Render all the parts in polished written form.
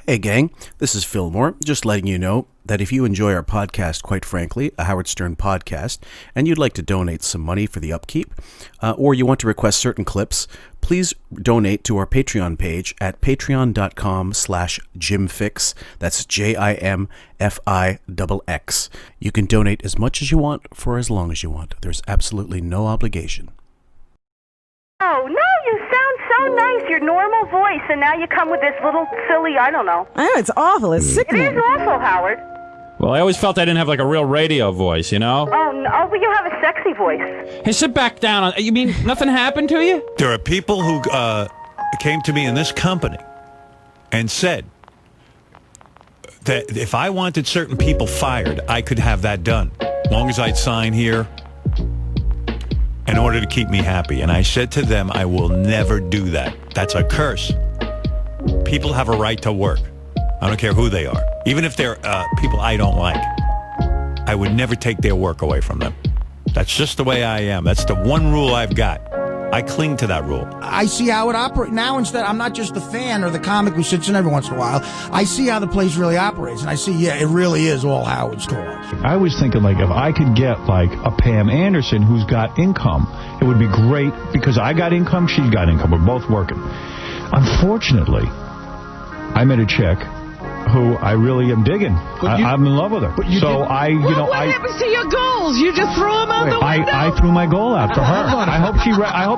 Hey gang, this is Fillmore, just letting you know that if you enjoy our podcast, quite frankly, a Howard Stern podcast, and you'd like to donate some money for the upkeep, or you want to request certain clips, please donate to our Patreon page at patreon.com/JimFix. That's JIMFIXX. You can donate as much as you want for as long as you want. There's absolutely no obligation. Oh, no, you sound so nice, your normal voice, and now you come with this little silly, I don't know. I know, it's awful. It's sickening. It is awful, Howard. Well, I always felt I didn't have like a real radio voice, you know? Oh, no, but you have a sexy voice. Hey, sit back down. You mean nothing happened to you? There are people who came to me in this company and said that if I wanted certain people fired, I could have that done, as long as I'd sign here in order to keep me happy. And I said to them, I will never do that. That's a curse. People have a right to work. I don't care who they are. Even if they're people I don't like. I would never take their work away from them. That's just the way I am. That's the one rule I've got. I cling to that rule. I see how it operates. Now, instead, I'm not just the fan or the comic who sits in every once in a while. I see how the place really operates. And I see, yeah, it really is all Howard's call. I was thinking, like, if I could get, like, a Pam Anderson who's got income, it would be great because I got income, she's got income. We're both working. Unfortunately, I met a chick who I really am digging. I'm in love with her. What happens to your goals? You just threw them out the window? I threw my goal out for her. I hope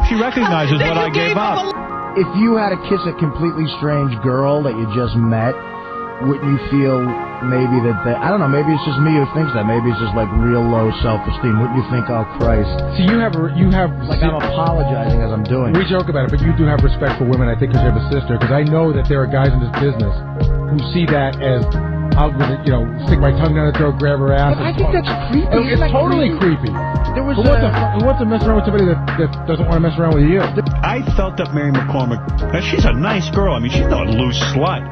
she recognizes what I gave up. If you had to kiss a completely strange girl that you just met, wouldn't you feel maybe that I don't know, maybe it's just me who thinks that. Maybe it's just like real low self-esteem. Wouldn't you think, oh Christ? So you have like I'm apologizing as I'm doing. We joke about it, but you do have respect for women, I think, because you have a sister. Because I know that there are guys in this business who see that as, I'll stick my tongue down her throat, grab her ass. But I think that's creepy. It's totally creepy. There was who wants to mess around with somebody that doesn't want to mess around with you? I felt that Mary McCormick, she's a nice girl. I mean, she's not a loose slut.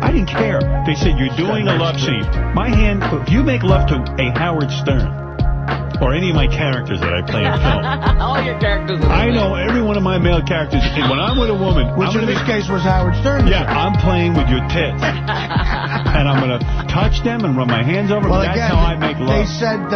I didn't care. They said, you're doing a love scene. If you make love to a Howard Stern, or any of my characters that I play in film. All your characters. I know every one of my male characters. And when I'm with a woman, Which in this case was Howard Stern. yeah, I'm playing with your tits. And I'm going to touch them and run my hands over them. Well, That's again, how I make love. they said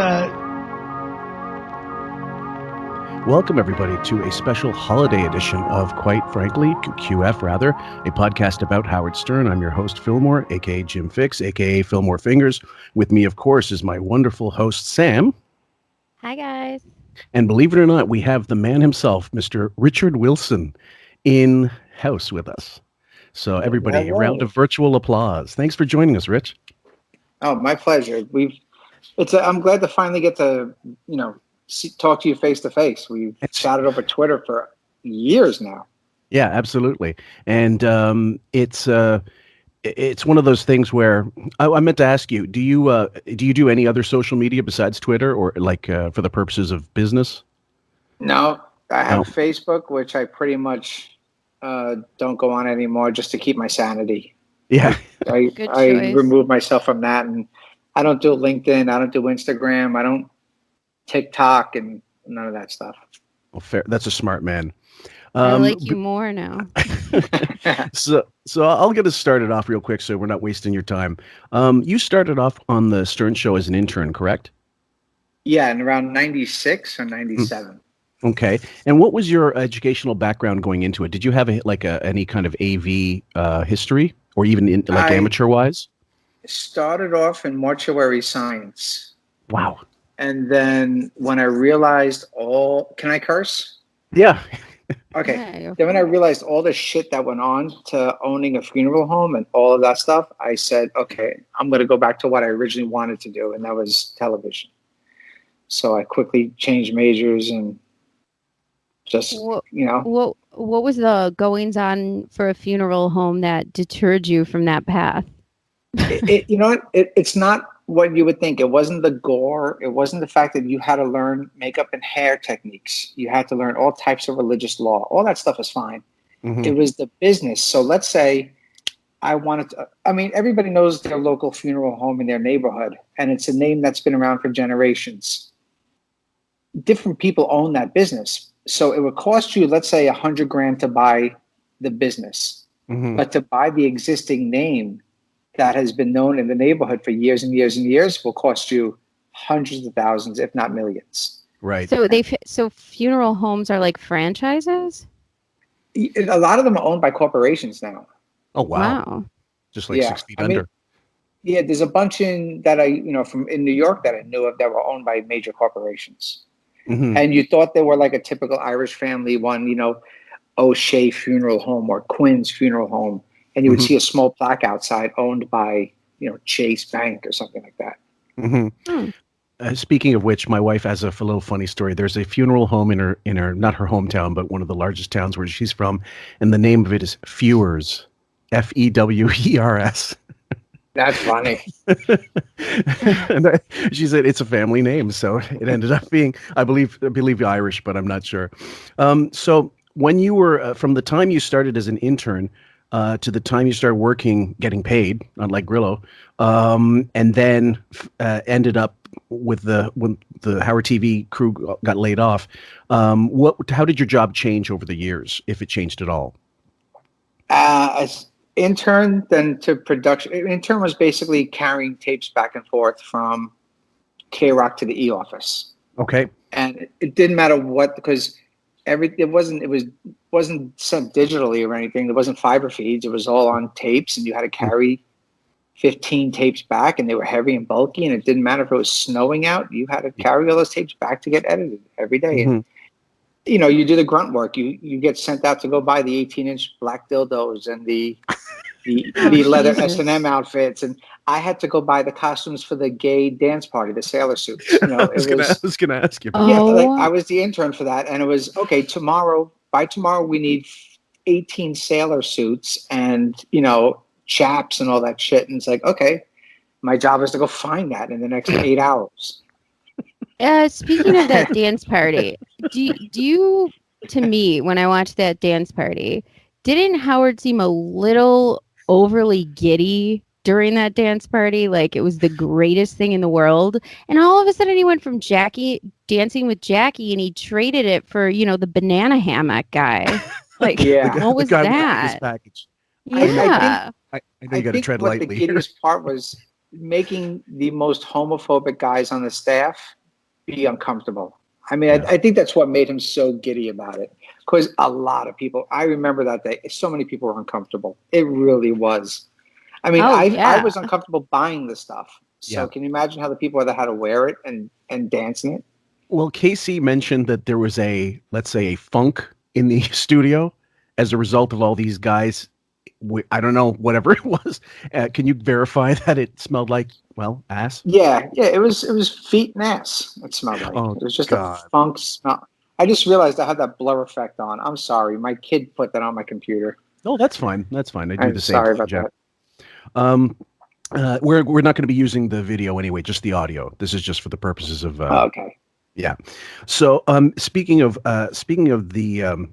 Welcome, everybody, to a special holiday edition of, quite frankly, QF, rather, a podcast about Howard Stern. I'm your host, Fillmore, a.k.a. Jim Fix, a.k.a. Fillmore Fingers. With me, of course, is my wonderful host, Sam. Hi, guys. And believe it or not, we have the man himself, Mr. Richard Wilson, in house with us. So, everybody, a round of virtual applause. Thanks for joining us, Rich. Oh, my pleasure. I'm glad to finally get to, talk to you face to face. We've chatted over Twitter for years now. Yeah, absolutely. And it's one of those things where I meant to ask you: do you do any other social media besides Twitter, or for the purposes of business? No, I have Facebook, which I pretty much don't go on anymore, just to keep my sanity. Yeah, I remove myself from that, and I don't do LinkedIn. I don't do Instagram. I don't TikTok and none of that stuff. Well, fair. That's a smart man. I like you more now. So I'll get us started off real quick so we're not wasting your time. You started off on the Stern Show as an intern, correct? Yeah, in around 96 or 97. Okay. And what was your educational background going into it? Did you have any kind of AV history, or even amateur-wise? Started off in mortuary science. Wow. And then when I realized can I curse? Yeah. Okay. Yeah, then when I realized all the shit that went on to owning a funeral home and all of that stuff, I said, okay, I'm going to go back to what I originally wanted to do. And that was television. So I quickly changed majors and just, What was the goings on for a funeral home that deterred you from that path? It's not what you would think. It wasn't the gore. It wasn't the fact that you had to learn makeup and hair techniques. You had to learn all types of religious law. All that stuff is fine. Mm-hmm. It was the business. So let's say everybody knows their local funeral home in their neighborhood, and it's a name that's been around for generations. Different people own that business. So it would cost you, let's say, $100,000 to buy the business. Mm-hmm. But to buy the existing name, that has been known in the neighborhood for years and years and years will cost you hundreds of thousands, if not millions. Right. So funeral homes are like franchises? A lot of them are owned by corporations now. Oh, wow. Just like 6 feet under. Yeah, there's a bunch in New York that I knew of that were owned by major corporations. Mm-hmm. And you thought they were like a typical Irish family one, O'Shea Funeral Home or Quinn's Funeral Home. And you would see a small plaque outside owned by, Chase Bank or something like that. Mm-hmm. Speaking of which, my wife has a little funny story. There's a funeral home in her not her hometown, but one of the largest towns where she's from, and the name of it is Feuds, Fewers. That's funny. And she said it's a family name, so it ended up being, I believe Irish, but I'm not sure. So when you were from the time you started as an intern to the time you started working, getting paid, unlike Grillo, and then ended up when the Howard TV crew got laid off, how did your job change over the years, if it changed at all? As intern, then to production. Intern was basically carrying tapes back and forth from K-Rock to the E office. Okay. And it didn't matter what, because it wasn't sent digitally or anything. There wasn't fiber feeds. It was all on tapes, and you had to carry 15 tapes back, and they were heavy and bulky, and it didn't matter if it was snowing out. You had to carry all those tapes back to get edited every day. And, you do the grunt work. You get sent out to go buy the 18-inch black dildos and the leather S&M outfits, and I had to go buy the costumes for the gay dance party, the sailor suits. I was going to ask you about that. I was the intern for that, and it was, okay, by tomorrow we need 18 sailor suits and, chaps and all that shit. And it's like, okay, my job is to go find that in the next 8 hours. Speaking of that dance party, do you, to me, when I watched that dance party, didn't Howard seem a little overly giddy during that dance party? Like it was the greatest thing in the world. And all of a sudden he went from dancing with Jackie, and he traded it for, the banana hammock guy. Like, what was that? Package. Yeah. I know you got to tread lightly. The giddiest part was making the most homophobic guys on the staff be uncomfortable. I mean, I think that's what made him so giddy about it. Because a lot of people, I remember that day, so many people were uncomfortable. It really was. I mean, I was uncomfortable buying the stuff. So can you imagine how the people that had to wear it and dance in it? Well, Casey mentioned that there was let's say a funk in the studio as a result of all these guys. I don't know, whatever it was. Can you verify that it smelled like, ass? Yeah, it was feet and ass. It smelled like. It was just a funk smell. I just realized I had that blur effect on. I'm sorry, my kid put that on my computer. Oh, that's fine. That's fine. I do the same. Sorry about that. We're not going to be using the video anyway, just the audio. This is just for the purposes of. Okay. Yeah. So, speaking of the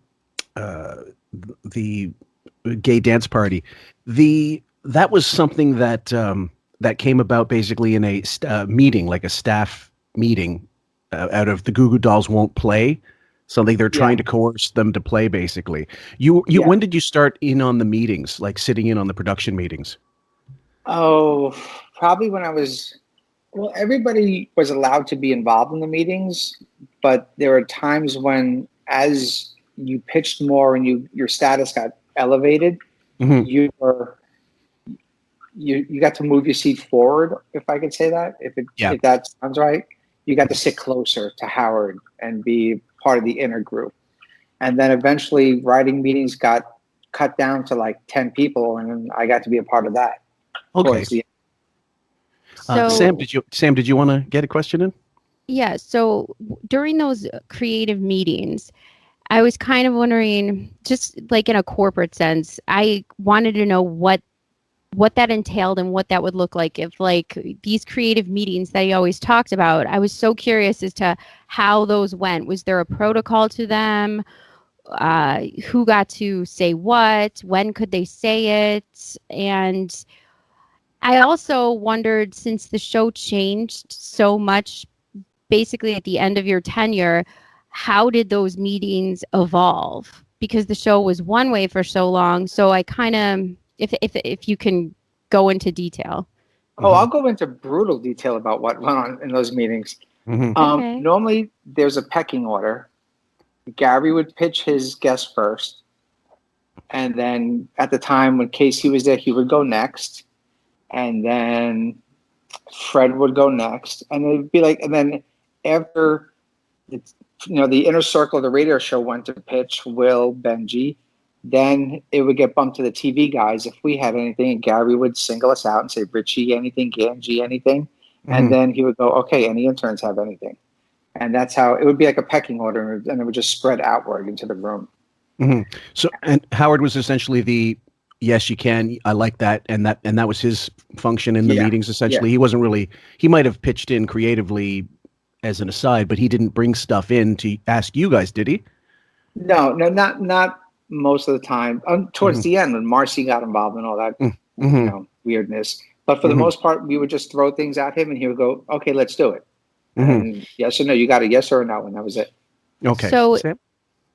gay dance party, that was something that came about basically in a meeting, like a staff meeting, out of the Goo Goo Dolls won't play, something they're trying to coerce them to play. Basically, when did you start in on the meetings, like sitting in on the production meetings? Oh, probably when I was. Well, everybody was allowed to be involved in the meetings, but there were times when, as you pitched more and your status got elevated, you got to move your seat forward, if I could say that. If that sounds right, you got to sit closer to Howard and be part of the inner group. And then eventually writing meetings got cut down to like 10 people, and I got to be a part of that. Okay. Sam, did you want to get a question in? Yeah. So during those creative meetings, I was kind of wondering, just like in a corporate sense, I wanted to know what that entailed and what that would look like if, like, these creative meetings that he always talked about. I was so curious as to how those went. Was there a protocol to them? Who got to say what? When could they say it? And I also wondered, since the show changed so much basically at the end of your tenure, how did those meetings evolve? Because the show was one way for so long. So I kind of, if you can go into detail. Oh, I'll go into brutal detail about what went on in those meetings. Okay. Normally, there's a pecking order. Gary would pitch his guest first. And then at the time when Casey was there, he would go next. And then Fred would go next. And it'd be like, and then after, the inner circle of the radio show went to pitch, Will, Benji, then it would get bumped to the TV guys if we had anything. And Gary would single us out and say, Richie, anything, Ganji, anything. And then he would go, okay, any interns have anything. And that's how it would be like a pecking order, and it would just spread outward into the room. So, and Howard was essentially the, yes, you can, I like that. And that was his function in the meetings, essentially. He wasn't really, he might have pitched in creatively as an aside, but he didn't bring stuff in to ask you guys, did he? No, not most of the time. Towards the end, when Marcy got involved in all that weirdness. But for the most part, we would just throw things at him and he would go, okay, let's do it. And yes or no, you got a yes or a no, and that was it. Okay. So Sam?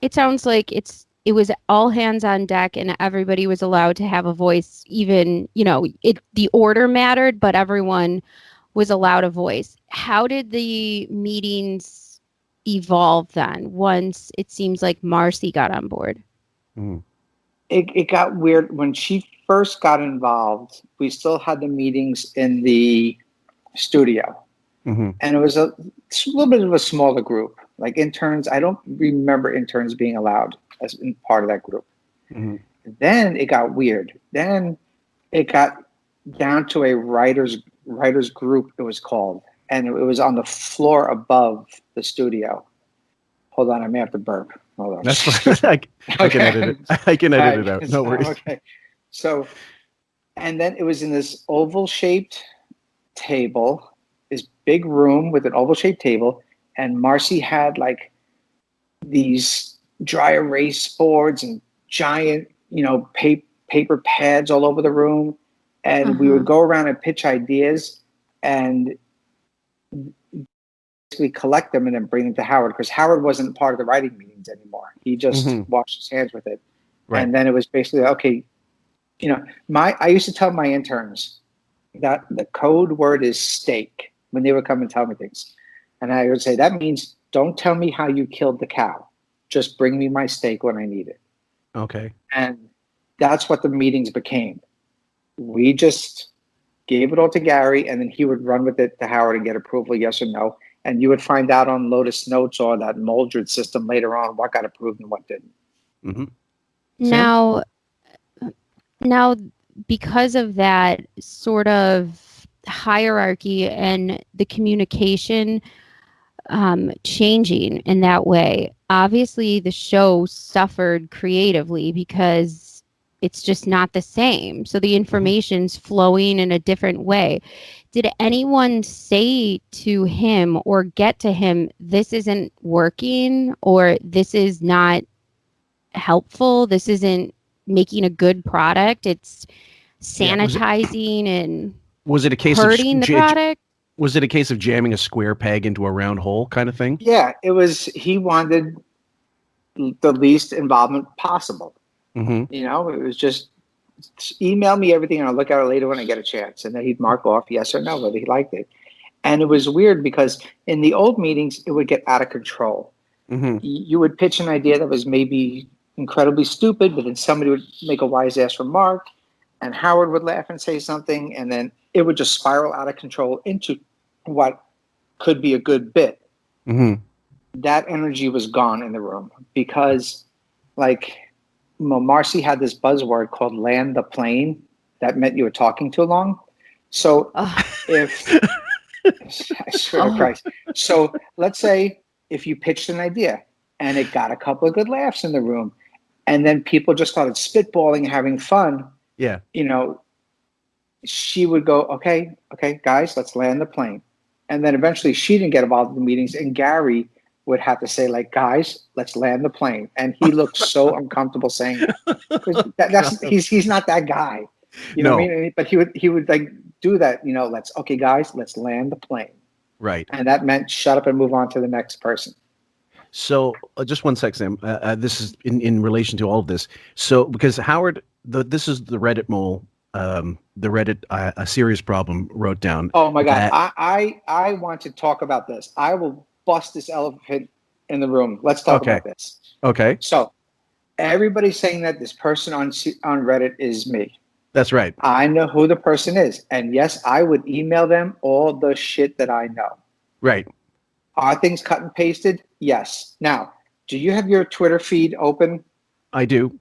it sounds like it was all hands on deck and everybody was allowed to have a voice. Even, the order mattered, but everyone was allowed a voice. How did the meetings evolve then once it seems like Marcy got on board? It got weird. When she first got involved, we still had the meetings in the studio. And it was a little bit of a smaller group. Like interns, I don't remember interns being allowed as part of that group. Then it got weird. Then it got down to a writers group, it was called. And it was on the floor above the studio. Hold on, I may have to burp. Hold on. That's fine. I can edit it. I can edit it out. No worries. Okay. So, and then it was in this oval-shaped table, this big room with an oval-shaped table, and Marcy had like these dry erase boards and giant, paper pads all over the room, and we would go around and pitch ideas and basically collect them and then bring them to Howard, because Howard wasn't part of the writing meetings anymore. He just washed his hands with it. Right. And then it was basically, okay, I used to tell my interns that the code word is steak when they would come and tell me things. And I would say, that means don't tell me how you killed the cow. Just bring me my steak when I need it. Okay. And that's what the meetings became. We just gave it all to Gary, and then he would run with it to Howard and get approval, yes or no. And you would find out on Lotus Notes or that Moldred system later on what got approved and what didn't. Now, because of that sort of hierarchy and the communication changing in that way, obviously the show suffered creatively because it's just not the same. So the information's flowing in a different way. Did anyone say to him or get to him, this isn't working, or this is not helpful, this isn't making a good product, it's sanitizing and was it a case hurting the product? Was it a case of jamming a square peg into a round hole kind of thing? Yeah, it was. He wanted the least involvement possible. It was just email me everything and I'll look at it later when I get a chance. And then he'd mark off yes or no whether he liked it. And it was weird because in the old meetings, it would get out of control. You would pitch an idea that was maybe incredibly stupid, but then somebody would make a wise ass remark and Howard would laugh and say something, and then it would just spiral out of control into what could be a good bit. That energy was gone in the room because, Marcy had this buzzword called land the plane that meant you were talking too long. So if, I swear to Christ. So let's say if you pitched an idea and it got a couple of good laughs in the room and then people just started spitballing and having fun. Yeah. She would go, okay, guys, let's land the plane. And then eventually she didn't get involved in the meetings and Gary would have to say, guys, let's land the plane. And he looked so uncomfortable saying that. He's not that guy. You know what I mean? But he would do that, okay, guys, let's land the plane. Right. And that meant shut up and move on to the next person. So just one sec, Sam. This is in relation to all of this. So because Howard, this is the Reddit mole the Reddit a serious problem wrote down. Oh my God, that- I want to talk about this. I will bust this elephant in the room. Let's talk about this. Okay. So everybody's saying that this person on Reddit is me. That's right. I know who the person is. And yes, I would email them all the shit that I know. Right. Are things cut and pasted? Yes. Now, do you have your Twitter feed open? I do.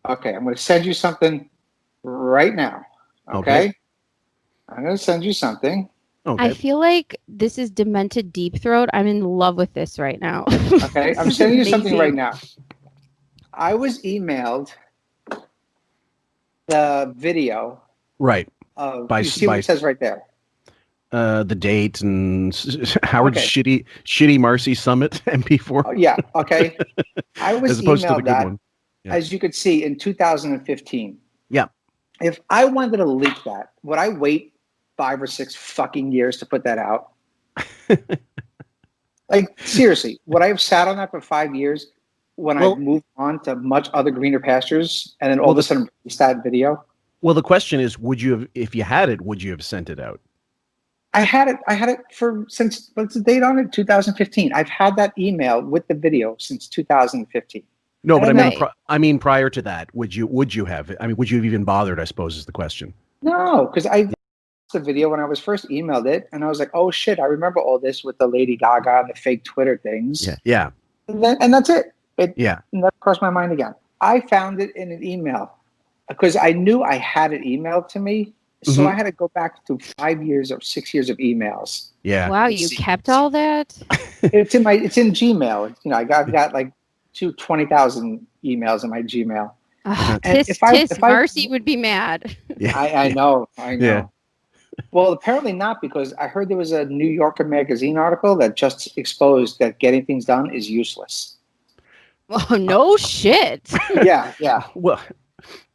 Okay, I'm going to send you something right now. Okay? I'm going to send you something. Okay. I feel like this is demented deep throat. I'm in love with this right now. Okay, I'm sending you something right now. I was emailed the video. Right. You see what it says right there? The date and Howard's shitty Marcy Summit MP4. Oh, yeah. Okay. I was as opposed to the emailed good that, one. Yeah. as you could see, in 2015. Yeah. If I wanted to leak that, would I wait 5 or 6 fucking years to put that out? Like, seriously, would I have sat on that for 5 years when I moved on to much other greener pastures and then all of a sudden release that video? Well, the question is, would you have, if you had it, would you have sent it out? I had it since, what's the date on it? 2015. I've had that email with the video since 2015. No, but I mean, prior to that, would you have? I mean, would you have even bothered? I suppose is the question. No, because I watched the video when I was first emailed it, and I was like, "Oh shit, I remember all this with the Lady Gaga and the fake Twitter things." Yeah. And that's it. It never crossed my mind again. I found it in an email because I knew I had it emailed to me, so I had to go back to 5 years or 6 years of emails. Yeah. Wow, you kept all that? It's in Gmail. You know, I've got like 20,000 emails in my Gmail. Tis Marcy would be mad. Yeah. I know. Yeah. Well, apparently not, because I heard there was a New Yorker magazine article that just exposed that getting things done is useless. Oh, no shit. Yeah. Well,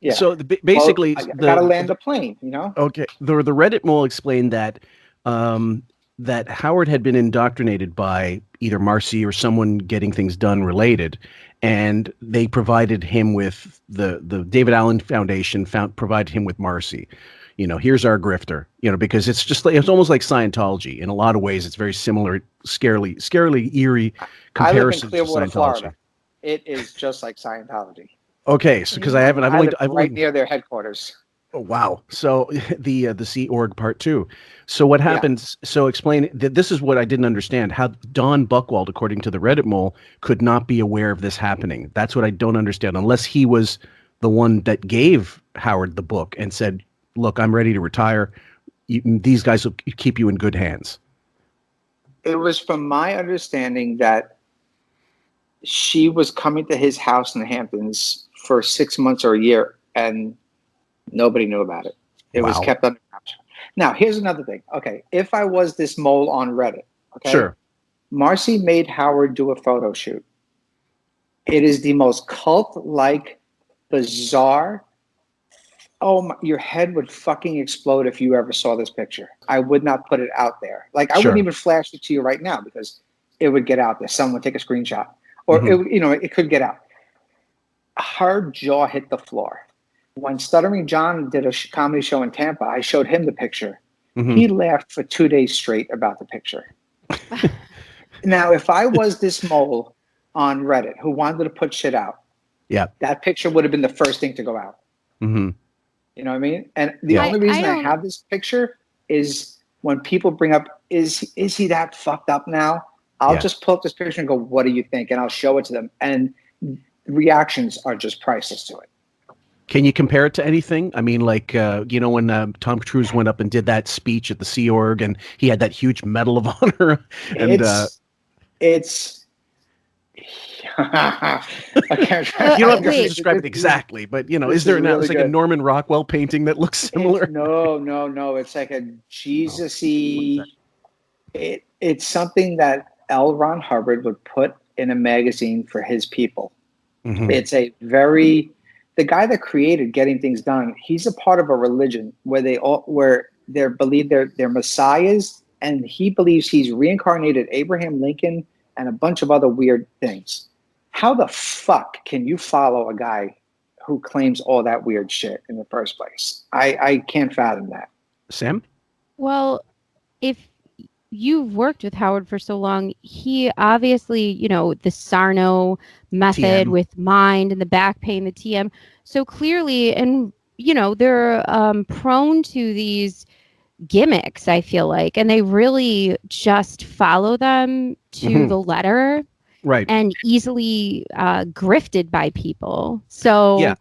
yeah. So basically, I gotta land the plane, you know? Okay. The Reddit mole explained that that Howard had been indoctrinated by either Marcy or someone getting things done related, and they provided him with the David Allen Foundation provided him with Marcy. You know, here's our grifter. You know, because it's just like, it's almost like Scientology in a lot of ways. It's very similar, scarily eerie comparisons I live in Clearwater, to Scientology. Florida. It is just like Scientology. Okay, so because I've right near their headquarters. Oh, wow. So the Sea Org Part 2. So what happens? Yeah. So explain that. This is what I didn't understand. How Don Buchwald, according to the Reddit mole, could not be aware of this happening. That's what I don't understand. Unless he was the one that gave Howard the book and said, "Look, I'm ready to retire. These guys will keep you in good hands." It was from my understanding that she was coming to his house in the Hamptons for 6 months or a year, and nobody knew about it. It was kept under wraps. Now, here's another thing. Okay, if I was this mole on Reddit, okay, sure, Marcy made Howard do a photo shoot. It is the most cult-like, bizarre. Oh, your head would fucking explode if you ever saw this picture. I would not put it out there. Like, I wouldn't even flash it to you right now because it would get out there. Someone would take a screenshot, or it could get out. Her jaw hit the floor. When Stuttering John did a comedy show in Tampa, I showed him the picture. He laughed for 2 days straight about the picture. Now, if I was this mole on Reddit who wanted to put shit out, that picture would have been the first thing to go out. You know what I mean? And the only reason I have this picture is when people bring up, is he that fucked up now? I'll just pull up this picture and go, what do you think? And I'll show it to them. And reactions are just priceless to it. Can you compare it to anything? I mean, like, when Tom Cruise went up and did that speech at the Sea Org and he had that huge Medal of Honor. And it's I can't you don't have to describe it exactly, but is there really like a Norman Rockwell painting that looks similar? No. It's like a Jesus-y. It's something that L. Ron Hubbard would put in a magazine for his people. It's a very, the guy that created Getting Things Done, he's a part of a religion where they believe they're messiahs, and he believes he's reincarnated Abraham Lincoln and a bunch of other weird things. How the fuck can you follow a guy who claims all that weird shit in the first place. I can't fathom that. Sam? Well, if you've worked with Howard for so long, he obviously, the Sarno method TM. with mind and the back pain, the TM. So clearly, and, they're prone to these gimmicks, I feel like, and they really just follow them to the letter. Right. And easily grifted by people. So Yeah.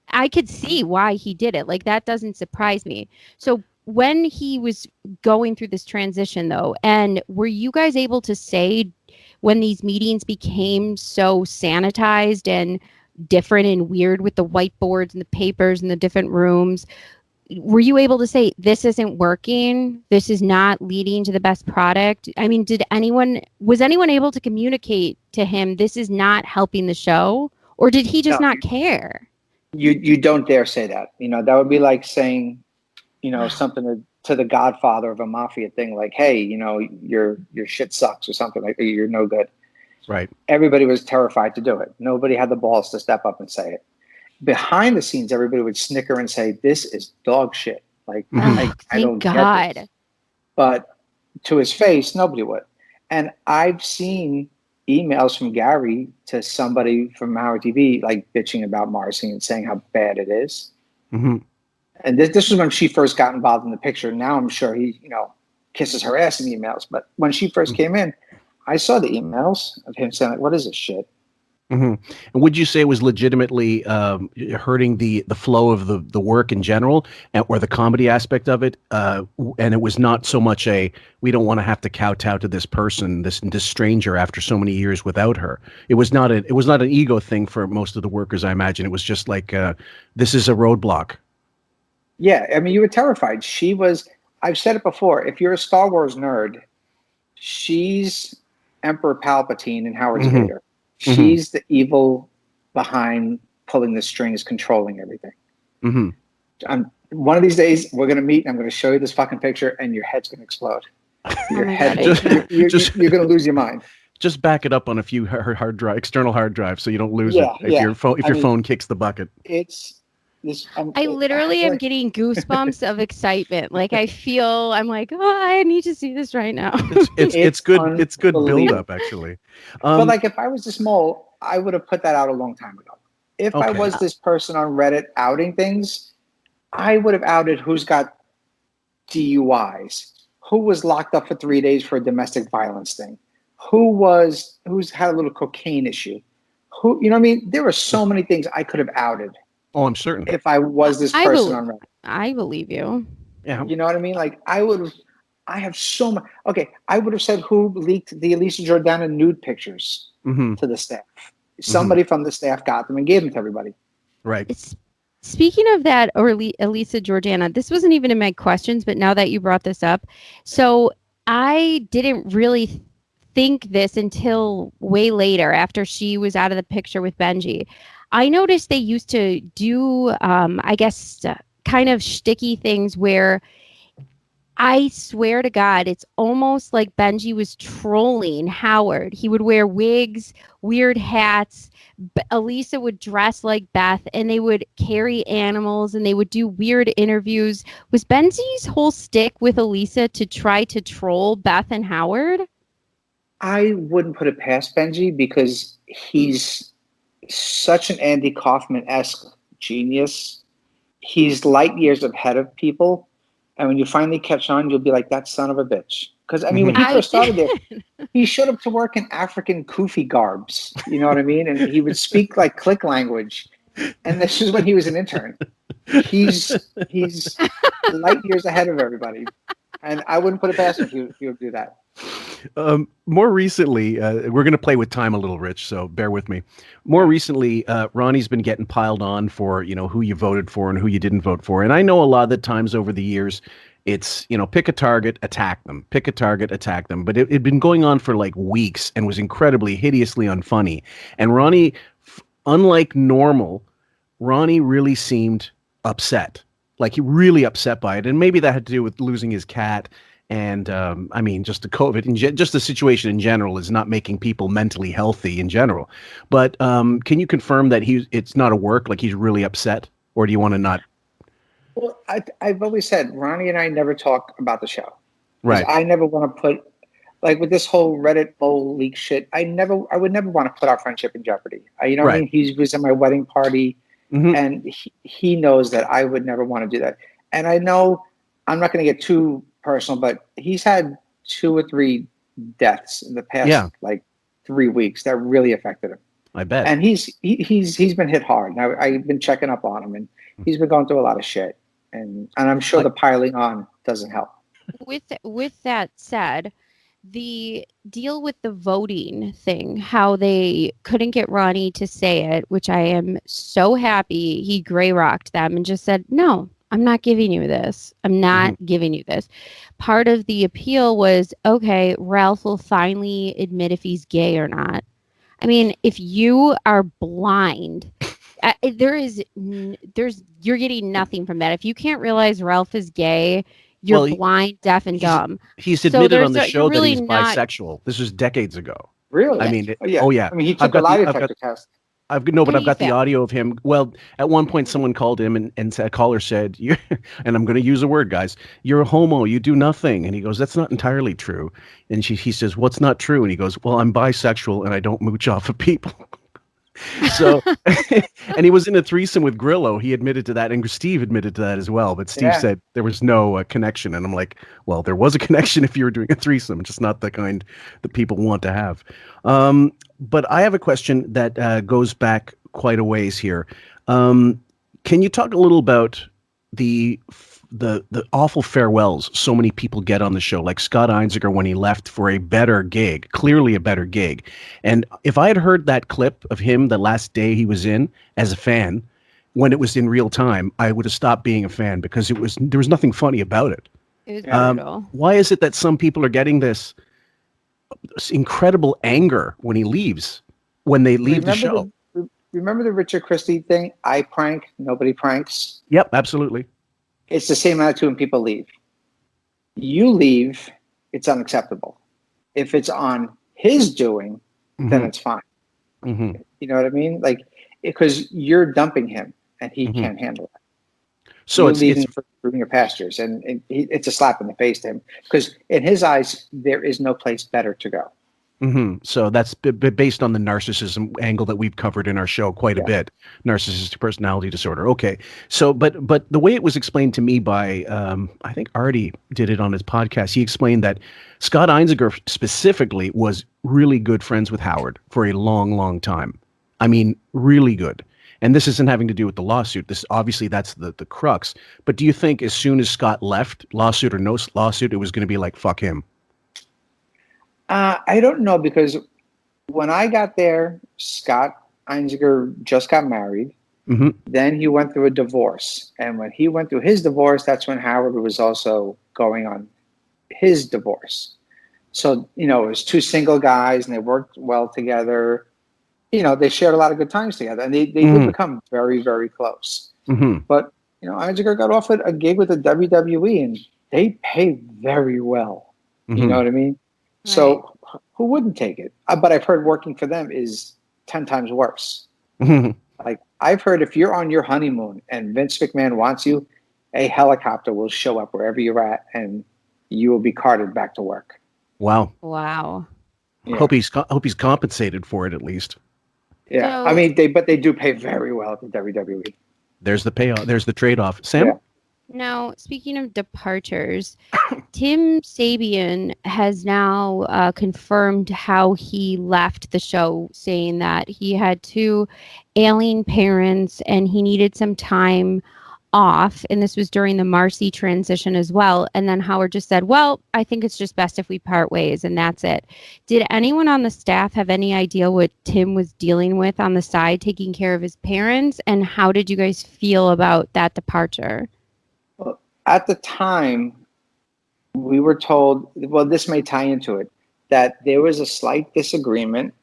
I could see why he did it. Like, that doesn't surprise me. So when he was going through this transition, though, and were you guys able to say when these meetings became so sanitized and different and weird with the whiteboards and the papers and the different rooms, were you able to say, this isn't working, this is not leading to the best product? I mean, was anyone able to communicate to him, this is not helping the show? Or did he just not care? You don't dare say that. That would be like saying, something to the godfather of a mafia thing, like, hey, your shit sucks or something, like, you're no good. Right. Everybody was terrified to do it. Nobody had the balls to step up and say it. Behind the scenes, everybody would snicker and say, this is dog shit. Like, I don't get this. But to his face, nobody would. And I've seen emails from Gary to somebody from Howard TV, like bitching about Marcy and saying how bad it is. Mm-hmm. And this was when she first got involved in the picture. Now I'm sure he, kisses her ass in emails. But when she first came in, I saw the emails of him saying, like, what is this shit? Mm-hmm. And would you say it was legitimately hurting the flow of the work in general, or the comedy aspect of it? And it was not so much we don't want to have to kowtow to this person, this stranger after so many years without her. It was not an ego thing for most of the workers, I imagine. It was just like, this is a roadblock. Yeah, I mean, you were terrified. I've said it before, if you're a Star Wars nerd, she's Emperor Palpatine and Howard's Vader. She's the evil behind pulling the strings, controlling everything. Mm-hmm. One of these days, we're going to meet, and I'm going to show you this fucking picture, and your head's going to explode. You're going to lose your mind. Just back it up on a few external hard drives, so you don't lose it if your phone kicks the bucket. I literally am getting goosebumps of excitement. Like, I'm like, I need to see this right now. It's good. It's good build up, actually. But like, if I was this mole, I would have put that out a long time ago. If I was this person on Reddit outing things, I would have outed who's got DUIs, who was locked up for 3 days for a domestic violence thing, who's had a little cocaine issue, you know what I mean? There were so many things I could have outed. Oh, I'm certain. If I was this person on Reddit. I believe you. Yeah. You know what I mean? Like, I have so much. Okay, I would have said who leaked the Elisa Jordana nude pictures to the staff. Somebody from the staff got them and gave them to everybody. Right. Speaking of that, or Elisa Jordana, this wasn't even in my questions, but now that you brought this up, so I didn't really think this until way later, after she was out of the picture with Benji. I noticed they used to do, kind of shticky things where I swear to God, it's almost like Benji was trolling Howard. He would wear wigs, weird hats. Elisa would dress like Beth, and they would carry animals, and they would do weird interviews. Was Benji's whole stick with Elisa to try to troll Beth and Howard? I wouldn't put it past Benji, because he's such an Andy Kaufman-esque genius. He's light years ahead of people. And when you finally catch on, you'll be like, that son of a bitch. Because, I mean, when he first started there, he showed up to work in African kufi garbs. You know what I mean? And he would speak like click language. And this is when he was an intern. He's light years ahead of everybody. And I wouldn't put it past him if he would do that. More recently, we're going to play with time a little, Rich, so bear with me. More recently, Ronnie's been getting piled on for, who you voted for and who you didn't vote for. And I know a lot of the times over the years, it's, pick a target, attack them. Pick a target, attack them. But it'd been going on for like weeks and was incredibly, hideously unfunny. And Ronnie, unlike normal, Ronnie really seemed upset. Like, he really upset by it. And maybe that had to do with losing his cat And I mean, just the COVID and just the situation in general is not making people mentally healthy in general. But can you confirm that it's not a work, like he's really upset, or do you want to not? Well, I've always said Ronnie and I never talk about the show. Right. I never want to put, like with this whole Reddit mole leak shit, I would never want to put our friendship in jeopardy. You know what I mean? He was at my wedding party, and he knows that I would never want to do that. And I know I'm not going to get too personal, but he's had 2 or 3 deaths in the past like 3 weeks that really affected him. I bet. And he's been hit hard. And I've been checking up on him, and he's been going through a lot of shit. And I'm sure the piling on doesn't help. With that said, the deal with the voting thing, how they couldn't get Ronnie to say it, which I am so happy he gray rocked them and just said, no, I'm not giving you this. I'm not giving you this. Part of the appeal was, okay, Ralph will finally admit if he's gay or not. I mean, if you are blind, you're getting nothing from that. If you can't realize Ralph is gay, you're blind, deaf, and dumb. He's admitted on the show that he's bisexual. This was decades ago. Really? I mean, I mean, he took a lie detector test. I've got the audio of him. Well, at one point, someone called him and a caller said, and I'm going to use a word, guys, you're a homo, you do nothing. And he goes, that's not entirely true. And he says, what's not true? And he goes, well, I'm bisexual and I don't mooch off of people. So, and he was in a threesome with Grillo. He admitted to that, and Steve admitted to that as well. But Steve said there was no connection, and I'm like, well, there was a connection if you were doing a threesome, just not the kind that people want to have. But I have a question that goes back quite a ways here. Can you talk a little about the awful farewells so many people get on the show, like Scott Einziger when he left for a better gig, clearly a better gig. And if I had heard that clip of him the last day he was in as a fan, when it was in real time, I would have stopped being a fan because there was nothing funny about it. It was brutal. Why is it that some people are getting this incredible anger when he leaves, when they leave the show? Remember the Richard Christie thing? I prank, nobody pranks. Yep, absolutely. It's the same attitude when people leave. You leave, it's unacceptable. If it's on his doing, then it's fine. You know what I mean? Like, because you're dumping him and he can't handle it. So it's leaving for greener pastures, and it's a slap in the face to him because in his eyes, there is no place better to go. So that's based on the narcissism angle that we've covered in our show quite a bit. Narcissistic personality disorder. Okay. So, but the way it was explained to me by, I think Artie did it on his podcast. He explained that Scott Einziger specifically was really good friends with Howard for a long, long time. I mean, really good. And this isn't having to do with the lawsuit. This obviously that's the crux. But do you think as soon as Scott left, lawsuit or no lawsuit, it was going to be like, fuck him? I don't know, because when I got there, Scott Einziger just got married. Then he went through a divorce. And when he went through his divorce, that's when Howard was also going on his divorce. So, it was 2 single guys and they worked well together. They shared a lot of good times together, and they did become very, very close. But, Einziger got offered a gig with the WWE and they pay very well. You know what I mean? Right. So who wouldn't take it? But I've heard working for them is 10 times worse. Like, I've heard if you're on your honeymoon and Vince McMahon wants you, a helicopter will show up wherever you're at and you will be carted back to work. Wow. Yeah. Hope he's compensated for it at least. Yeah. So, I mean, they do pay very well at the WWE. There's the payoff. There's the trade-off. Sam? Yeah. Now, speaking of departures, Tim Sabian has now confirmed how he left the show, saying that he had 2 ailing parents and he needed some time off. And this was during the Marcy transition as well. And then Howard just said, well, I think it's just best if we part ways. And that's it. Did anyone on the staff have any idea what Tim was dealing with on the side, taking care of his parents? And how did you guys feel about that departure? Well, at the time, we were told, well, this may tie into it, that there was a slight disagreement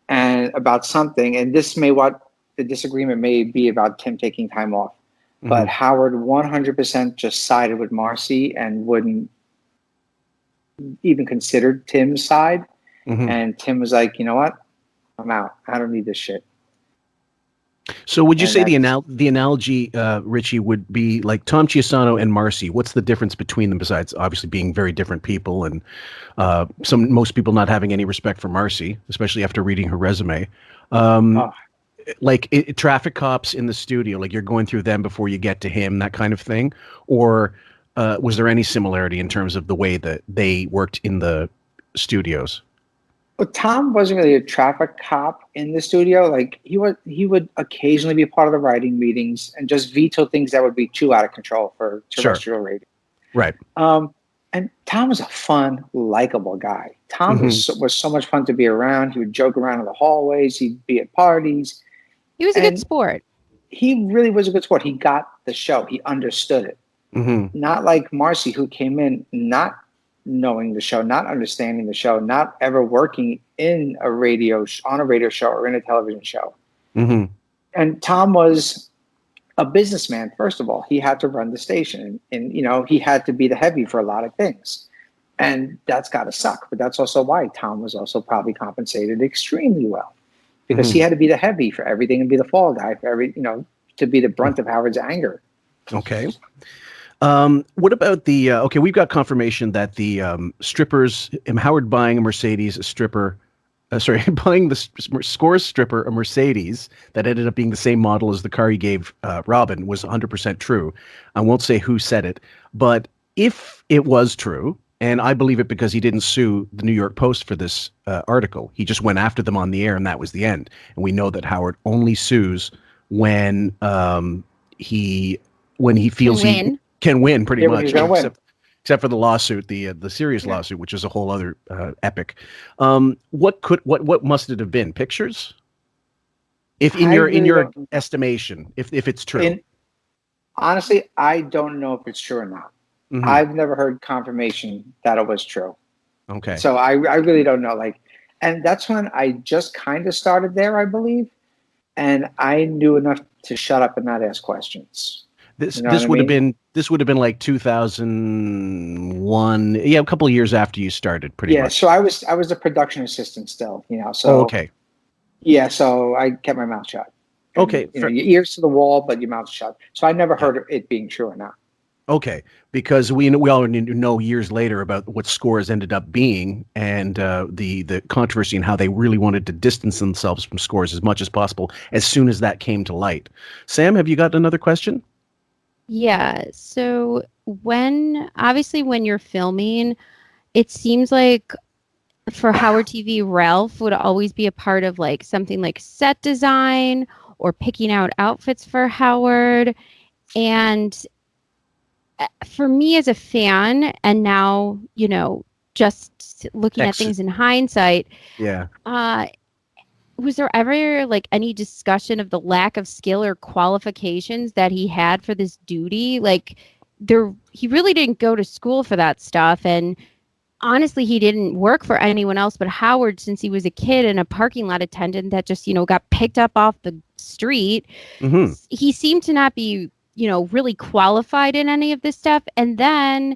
and about something, and the disagreement may be about Tim taking time off. But Howard 100% just sided with Marcy and wouldn't even considered Tim's side. Mhm. And Tim was like, you know what? I'm out. I don't need this shit. So would you And say that's- the analogy, Richie, would be like Tom Chiusano and Marcy? What's the difference between them besides obviously being very different people and most people not having any respect for Marcy, especially after reading her resume? Like traffic cops in the studio, like you're going through them before you get to him, that kind of thing? Or was there any similarity in terms of the way that they worked in the studios? Well, Tom wasn't really a traffic cop in the studio. Like he would occasionally be part of the writing meetings and just veto things that would be too out of control for terrestrial radio. Right. And Tom was a fun, likable guy. Tom was so much fun to be around. He would joke around in the hallways. He'd be at parties. He was a good sport. He really was a good sport. He got the show. He understood it. Not like Marcy, who came in not knowing the show, not understanding the show, not ever working in a radio on a radio show or in a television show. And Tom was a businessman. First of all, he had to run the station, and you know, he had to be the heavy for a lot of things, and that's got to suck. But that's also why Tom was also probably compensated extremely well, because he had to be the heavy for everything and be the fall guy for every, you know, to be the brunt of Howard's anger. Okay. What about the, okay, we've got confirmation that the strippers, Howard buying a Mercedes, a stripper, buying the Scores stripper, a Mercedes that ended up being the same model as the car he gave Robin was 100% true. I won't say who said it, but if it was true, and I believe it because he didn't sue the New York Post for this article, he just went after them on the air and that was the end. And we know that Howard only sues when he feels he can win pretty much, except for the lawsuit, the serious lawsuit, which is a whole other epic. What must it have been? Pictures? If in your estimation, if it's true. Honestly, I don't know if it's true or not. I've never heard confirmation that it was true. Okay. So I really don't know. Like, and that's when I just kind of started there, I believe, and I knew enough to shut up and not ask questions. This would have been like 2001, a couple of years after you started, pretty much. So I was a production assistant still, you know. So okay. Yeah, so I kept my mouth shut. And, okay, you know, your ears to the wall, but your mouth shut. So I never heard it being true or not. Okay, because we already know years later about what Scores ended up being, and the controversy and how they really wanted to distance themselves from Scores as much as possible as soon as that came to light. Sam, have you got another question? Yeah. So when you're filming, it seems like for Howard TV, Ralph would always be a part of like something like set design or picking out outfits for Howard. And for me as a fan, and now, you know, just looking at things in hindsight. Yeah. Was there ever like any discussion of the lack of skill or qualifications that he had for this duty? Like he really didn't go to school for that stuff. And honestly, he didn't work for anyone else but Howard since he was a kid and a parking lot attendant that just, you know, got picked up off the street. He seemed to not be, you know, really qualified in any of this stuff. And then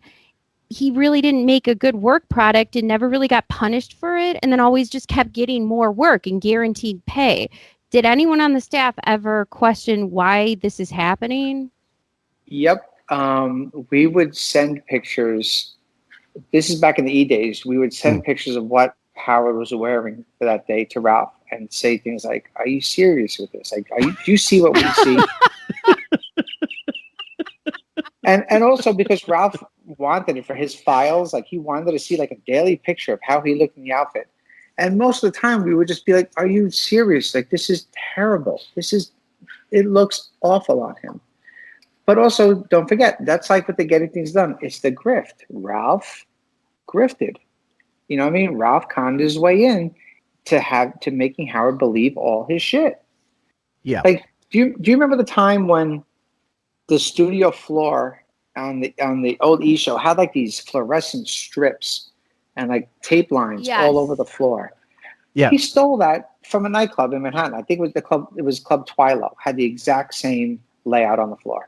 he really didn't make a good work product and never really got punished for it, and then always just kept getting more work and guaranteed pay. Did anyone on the staff ever question why this is happening? Yep. We would send pictures. This is back in the E-days. We would send pictures of what Howard was wearing for that day to Ralph and say things like, "Are you serious with this? Like, do you see what we see?" And also because Ralph wanted it for his files, like he wanted to see like a daily picture of how he looked in the outfit. And most of the time we would just be like, "Are you serious? Like, this is terrible. It looks awful on him." But also don't forget, that's like with the Getting Things Done. It's the grift. Ralph grifted. You know what I mean? Ralph conned his way in to making Howard believe all his shit. Yeah. Like, do you remember the time when the studio floor on the old E show had like these fluorescent strips and like tape lines all over the floor? Yeah. He stole that from a nightclub in Manhattan. I think it was Club Twilo, had the exact same layout on the floor.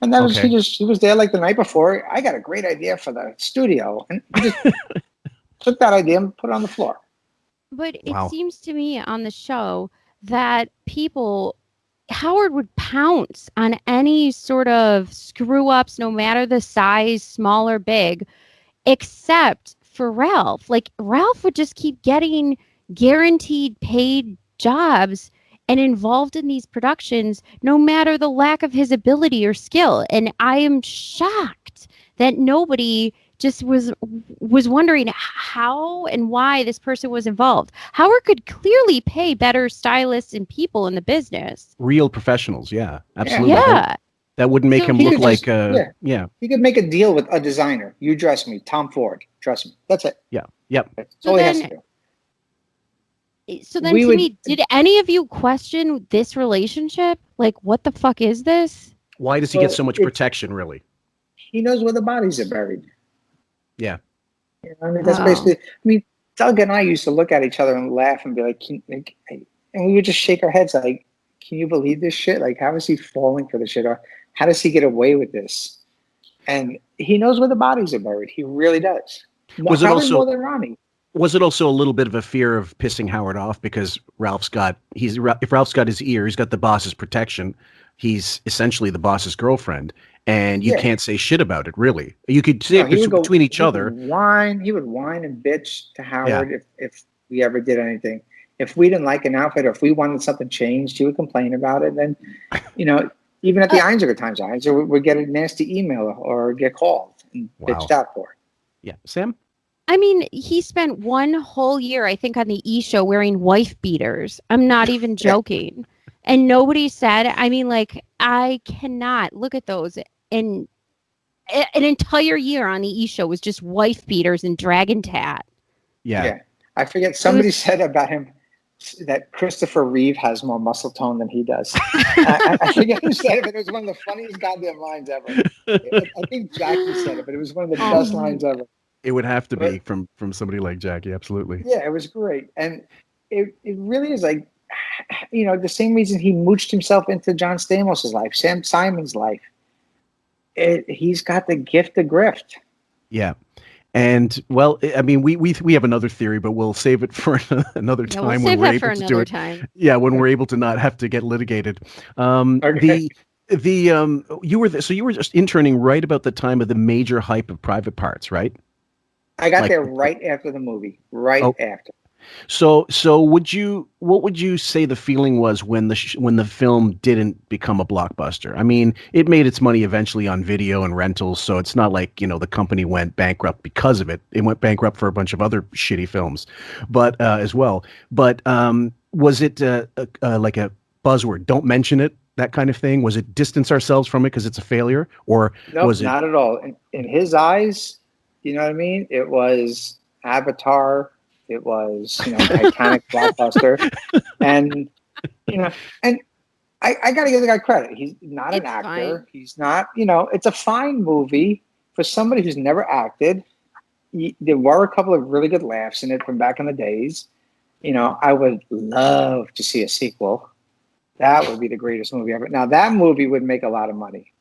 And that was he was there like the night before. I got a great idea for the studio, and took that idea and put it on the floor. But Wow. it seems to me on the show that Howard would pounce on any sort of screw ups, no matter the size, small or big, except for Ralph. Like, Ralph would just keep getting guaranteed paid jobs and involved in these productions, no matter the lack of his ability or skill. And I am shocked that nobody just was wondering how and why this person was involved. Howard could clearly pay better stylists and people in the business. Real professionals, yeah, absolutely. Yeah. That wouldn't make So him he look could like just- yeah. He could make a deal with a designer. You dress me, Tom Ford. Dress me. That's it. Yeah. Yep. That's So all he has then- to do. So then, We to would- me, did any of you question this relationship? Like, what the fuck is this? Why does he get so much protection, really? He knows where the bodies are buried. Yeah. You know, I mean, that's Wow. basically. I mean, Doug and I used to look at each other and laugh and be like, and we would just shake our heads like, "Can you believe this shit? Like, how is he falling for this shit? Or how does he get away with this?" And he knows where the bodies are buried. He really does. Was it Probably also- more than Ronnie? Was it also a little bit of a fear of pissing Howard off because if Ralph's got his ear, he's got the boss's protection. He's essentially the boss's girlfriend, and you Yeah. can't say shit about it. Really, you could say No, it he would go- between each he would other. He would whine and bitch to Howard if we ever did anything. If we didn't like an outfit or if we wanted something changed, he would complain about it. Then, even at the Einziger times, Einziger would get a nasty email or get called and bitched out for it. Yeah, Sam. I mean, he spent one whole year, I think, on the E! Show wearing wife beaters. I'm not even joking. And nobody said, I mean, like, I cannot look at those. And an entire year on the E! Show was just wife beaters and dragon tat. Yeah. I forget. Somebody said about him that Christopher Reeve has more muscle tone than he does. I forget who said it, but it was one of the funniest goddamn lines ever. I think Jackie said it, but it was one of the best lines ever. It would have to be from somebody like Jackie, absolutely. Yeah, it was great. And it really is like, the same reason he mooched himself into John Stamos' life, Sam Simon's life. He's got the gift of grift. Yeah. And well, I mean, we have another theory, but we'll save it for another Yeah, time we'll when save we're that able for to do another it. time. Yeah, when we're able to not have to get litigated. Okay. You were just interning right about the time of the major hype of Private Parts, right? I got Like- there right after the movie. Right after. So what would you say the feeling was when the film didn't become a blockbuster? I mean, it made its money eventually on video and rentals, so it's not like, the company went bankrupt because of it. It went bankrupt for a bunch of other shitty films, but as well. But was it like a buzzword? Don't mention it, that kind of thing. Was it distance ourselves from it because it's a failure, or Nope, was it? not at all. In his eyes, you know what I mean? It was Avatar. It was, Titanic blockbuster. And, and I got to give the guy credit. He's not an actor. Fine. He's not, it's a fine movie for somebody who's never acted. There were a couple of really good laughs in it from back in the days. I would love to see a sequel. That would be the greatest movie ever. Now, that movie would make a lot of money.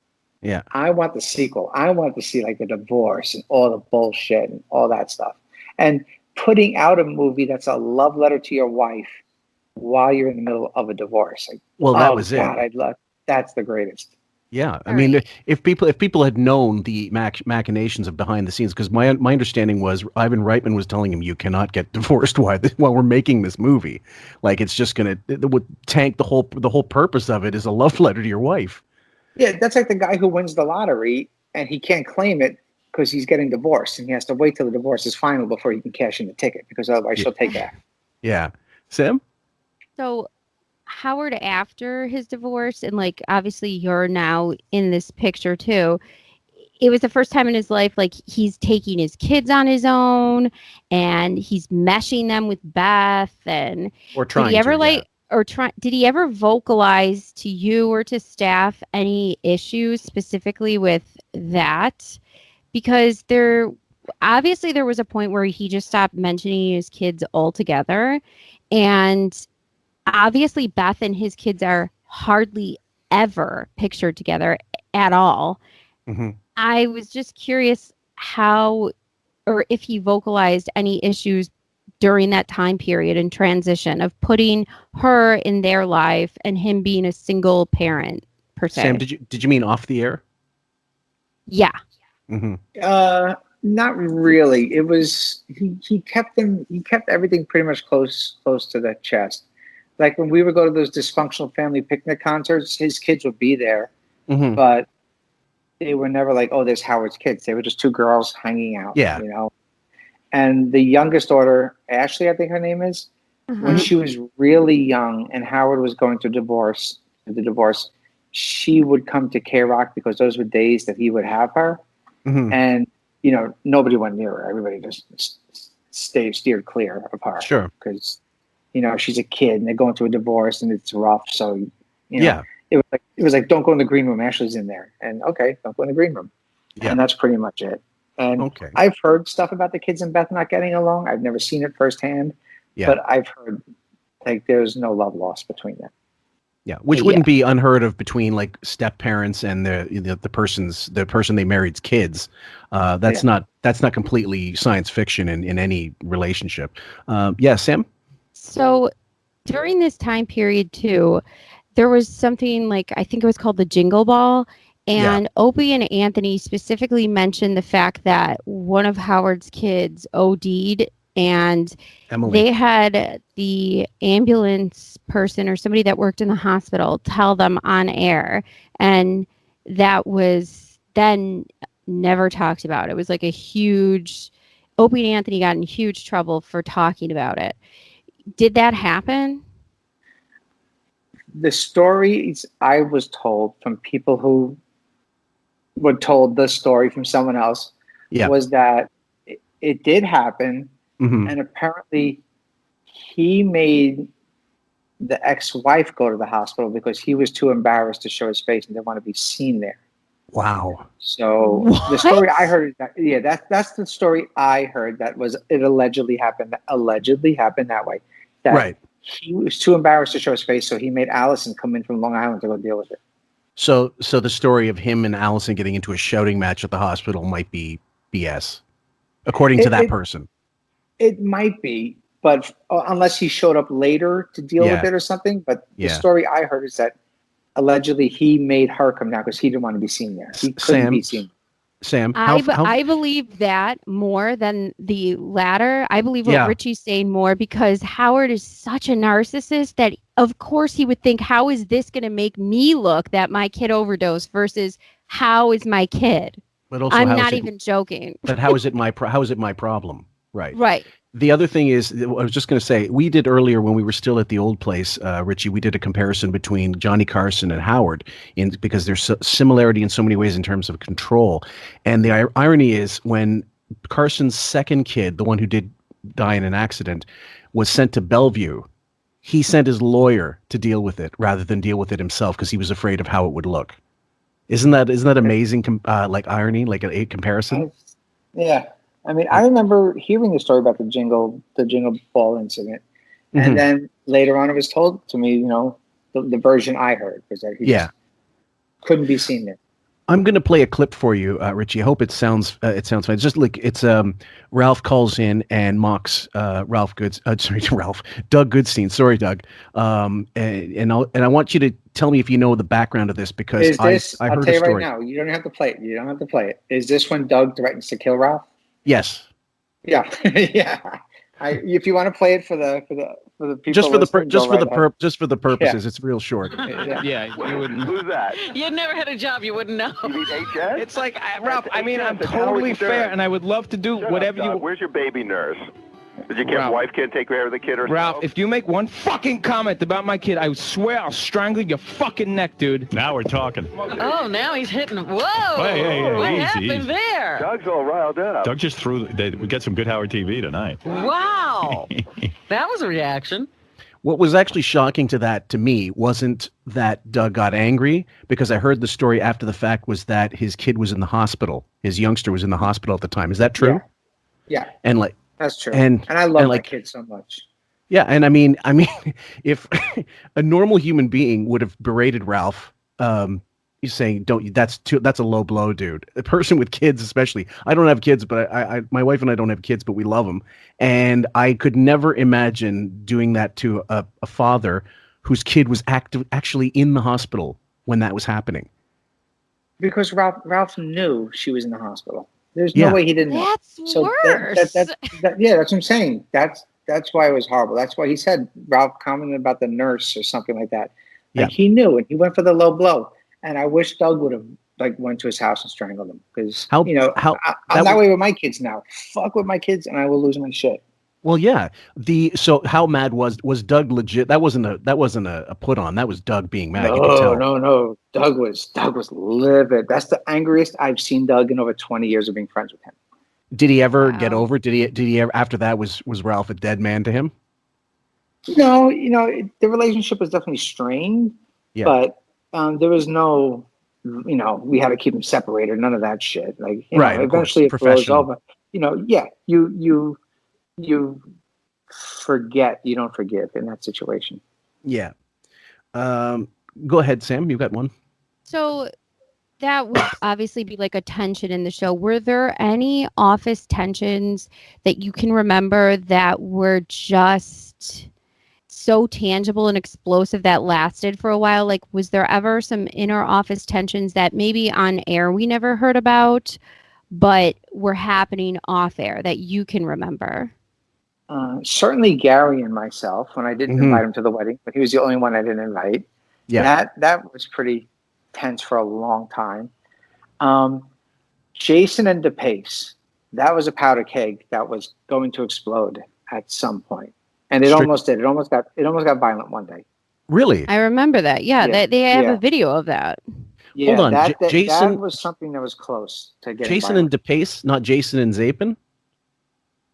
Yeah. I want the sequel. I want to see like the divorce and all the bullshit and all that stuff. And putting out a movie that's a love letter to your wife while you're in the middle of a divorce. Like, Well, that was it. God, that's the greatest. Yeah, I All mean, right. if people had known the machinations of behind the scenes, because my understanding was Ivan Reitman was telling him you cannot get divorced while we're making this movie, like it would tank the whole purpose of it is a love letter to your wife. Yeah, that's like the guy who wins the lottery and he can't claim it because he's getting divorced and he has to wait till the divorce is final before he can cash in the ticket because otherwise she'll take it. Yeah, Sam. So Howard, after his divorce, and like obviously you're now in this picture too, it was the first time in his life like he's taking his kids on his own and he's meshing them with Beth. And Or trying did he ever to, yeah. did he ever vocalize to you or to staff any issues specifically with that? Because there was a point where he just stopped mentioning his kids altogether. And obviously Beth and his kids are hardly ever pictured together at all. Mm-hmm. I was just curious how or if he vocalized any issues during that time period and transition of putting her in their life and him being a single parent per se. Sam, did you mean off the air? Yeah. Mm-hmm. Not really. It was he kept everything pretty much close to the chest. Like when we would go to those dysfunctional family picnic concerts, his kids would be there, but they were never like, oh, there's Howard's kids. They were just two girls hanging out. Yeah. You know. And the youngest daughter, Ashley, I think her name is, when she was really young and Howard was going through the divorce, she would come to K-Rock because those were days that he would have her. And, you know, nobody went near her. Everybody just steered clear of her. Sure. Because, you know, she's a kid and they're going through a divorce and it's rough. So, you know, it was like, don't go in the green room. Ashley's in there. And okay, don't go in the green room. Yeah. And that's pretty much it. And I've heard stuff about the kids and Beth not getting along. I've never seen it firsthand, but I've heard like there's no love lost between them. Yeah, which wouldn't be unheard of between like step parents and the person they married's kids. That's not completely science fiction in any relationship. Sam. So during this time period too, there was something like I think it was called the Jingle Ball. And Opie and Anthony specifically mentioned the fact that one of Howard's kids OD'd and they had the ambulance person or somebody that worked in the hospital tell them on air. And that was then never talked about. It was like a huge, Opie and Anthony got in huge trouble for talking about it. Did that happen? The stories I was told from people who were told the story from someone else was that it did happen, and apparently he made the ex-wife go to the hospital because he was too embarrassed to show his face and didn't want to be seen there. Wow. So the story I heard is that that's the story I heard, that was it allegedly happened that way. That he was too embarrassed to show his face, so he made Allison come in from Long Island to go deal with it. So the story of him and Allison getting into a shouting match at the hospital might be BS, according to that person. It might be, but unless he showed up later to deal with it or something. But the story I heard is that allegedly he made her come down because he didn't want to be seen there. He couldn't be seen. Sam, I believe that more than the latter. I believe what Richie's saying more because Howard is such a narcissist that of course he would think, how is this going to make me look that my kid overdosed versus how is my kid? But also, I'm not even joking. But how is it my problem? Right. Right. The other thing is, I was just going to say, we did earlier when we were still at the old place, Richie, we did a comparison between Johnny Carson and Howard because there's similarity in so many ways in terms of control. And the irony is when Carson's second kid, the one who did die in an accident, was sent to Bellevue, he sent his lawyer to deal with it rather than deal with it himself because he was afraid of how it would look. Isn't that amazing, like irony, like a comparison? Yeah. I mean, I remember hearing the story about the jingle ball incident, and then later on it was told to me, you know, the version I heard was that he just couldn't be seen there. I'm going to play a clip for you, Richie. I hope it sounds fine. It's just like it's Ralph calls in and mocks Doug Goodstein. Sorry, Doug. And I want you to tell me if you know the background of this because I heard I'll tell you a story right now. You don't have to play it. Is this when Doug threatens to kill Ralph? Yes. Yeah. Yeah. If you want to play it for the people, just for the purposes, it's real short. Yeah, you wouldn't. Who's that? You never had a job, you wouldn't know. You mean HS? It's like Ralph. I mean, I'm totally fair, and I would love to do whatever you. Where's your baby nurse? Did your wife can't take care of the kid herself? Ralph, if you make one fucking comment about my kid, I swear I'll strangle your fucking neck, dude. Now we're talking. Oh, now he's hitting. Whoa! Hey, what easy, happened easy. there? Doug's all riled up. Doug just we get some good Howard TV tonight. Wow, that was a reaction. What was actually shocking to me wasn't that Doug got angry, because I heard the story after the fact was that his kid was in the hospital. His youngster was in the hospital at the time. Is that true? Yeah. And like. That's true. And I love my kid so much. Yeah, and I mean, if a normal human being would have berated Ralph, You're saying that's a low blow, dude. A person with kids, especially. I don't have kids, but my wife and I don't have kids, but we love them. And I could never imagine doing that to a father whose kid was actually in the hospital when that was happening. Because Ralph knew she was in the hospital. There's no way he didn't know. That's worse. That's what I'm saying. That's why it was horrible. That's why he said, Ralph commented about the nurse or something like that. Like he knew, and he went for the low blow. And I wish Doug would have went to his house and strangled him, because I'm that way with my kids now. Fuck with my kids, and I will lose my shit. Well, yeah. So how mad was Doug? Legit? That wasn't a put on. That was Doug being mad. No. Doug was livid. That's the angriest I've seen Doug in over 20 years of being friends with him. Did he ever get over? Did he ever? After that, was Ralph a dead man to him? No, the relationship was definitely strained, but there was no, we had to keep them separated. None of that shit. Like, eventually it blows over. You forget. You don't forgive in that situation. Yeah. Go ahead, Sam. You got one. So that would obviously be like a tension in the show. Were there any office tensions that you can remember that were just so tangible and explosive that lasted for a while? Like, was there ever some inner office tensions that maybe on air we never heard about, but were happening off air that you can remember? Certainly Gary and myself, when I didn't invite him to the wedding, but he was the only one I didn't invite. Yeah. That was pretty tense for a long time. Jason and DePace, that was a powder keg that was going to explode at some point. And it almost did. It almost got violent one day. Really? I remember that. Yeah, they have a video of that. Yeah, hold on. Jason, that was something that was close to getting Jason violent. and DePace, not Jason and Zapin?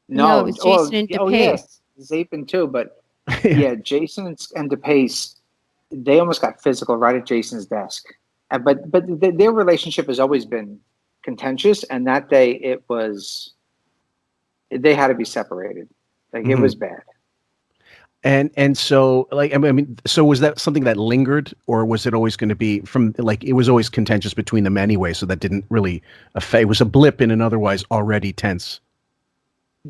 No, it was Jason and DePace. Zapin too, but Jason and DePace, they almost got physical right at Jason's desk. But their relationship has always been contentious, and that day they had to be separated. Like, it was bad. And so, like, I mean, so was that something that lingered, or was it always going to be it was always contentious between them anyway, so that didn't really affect, it was a blip in an otherwise already tense,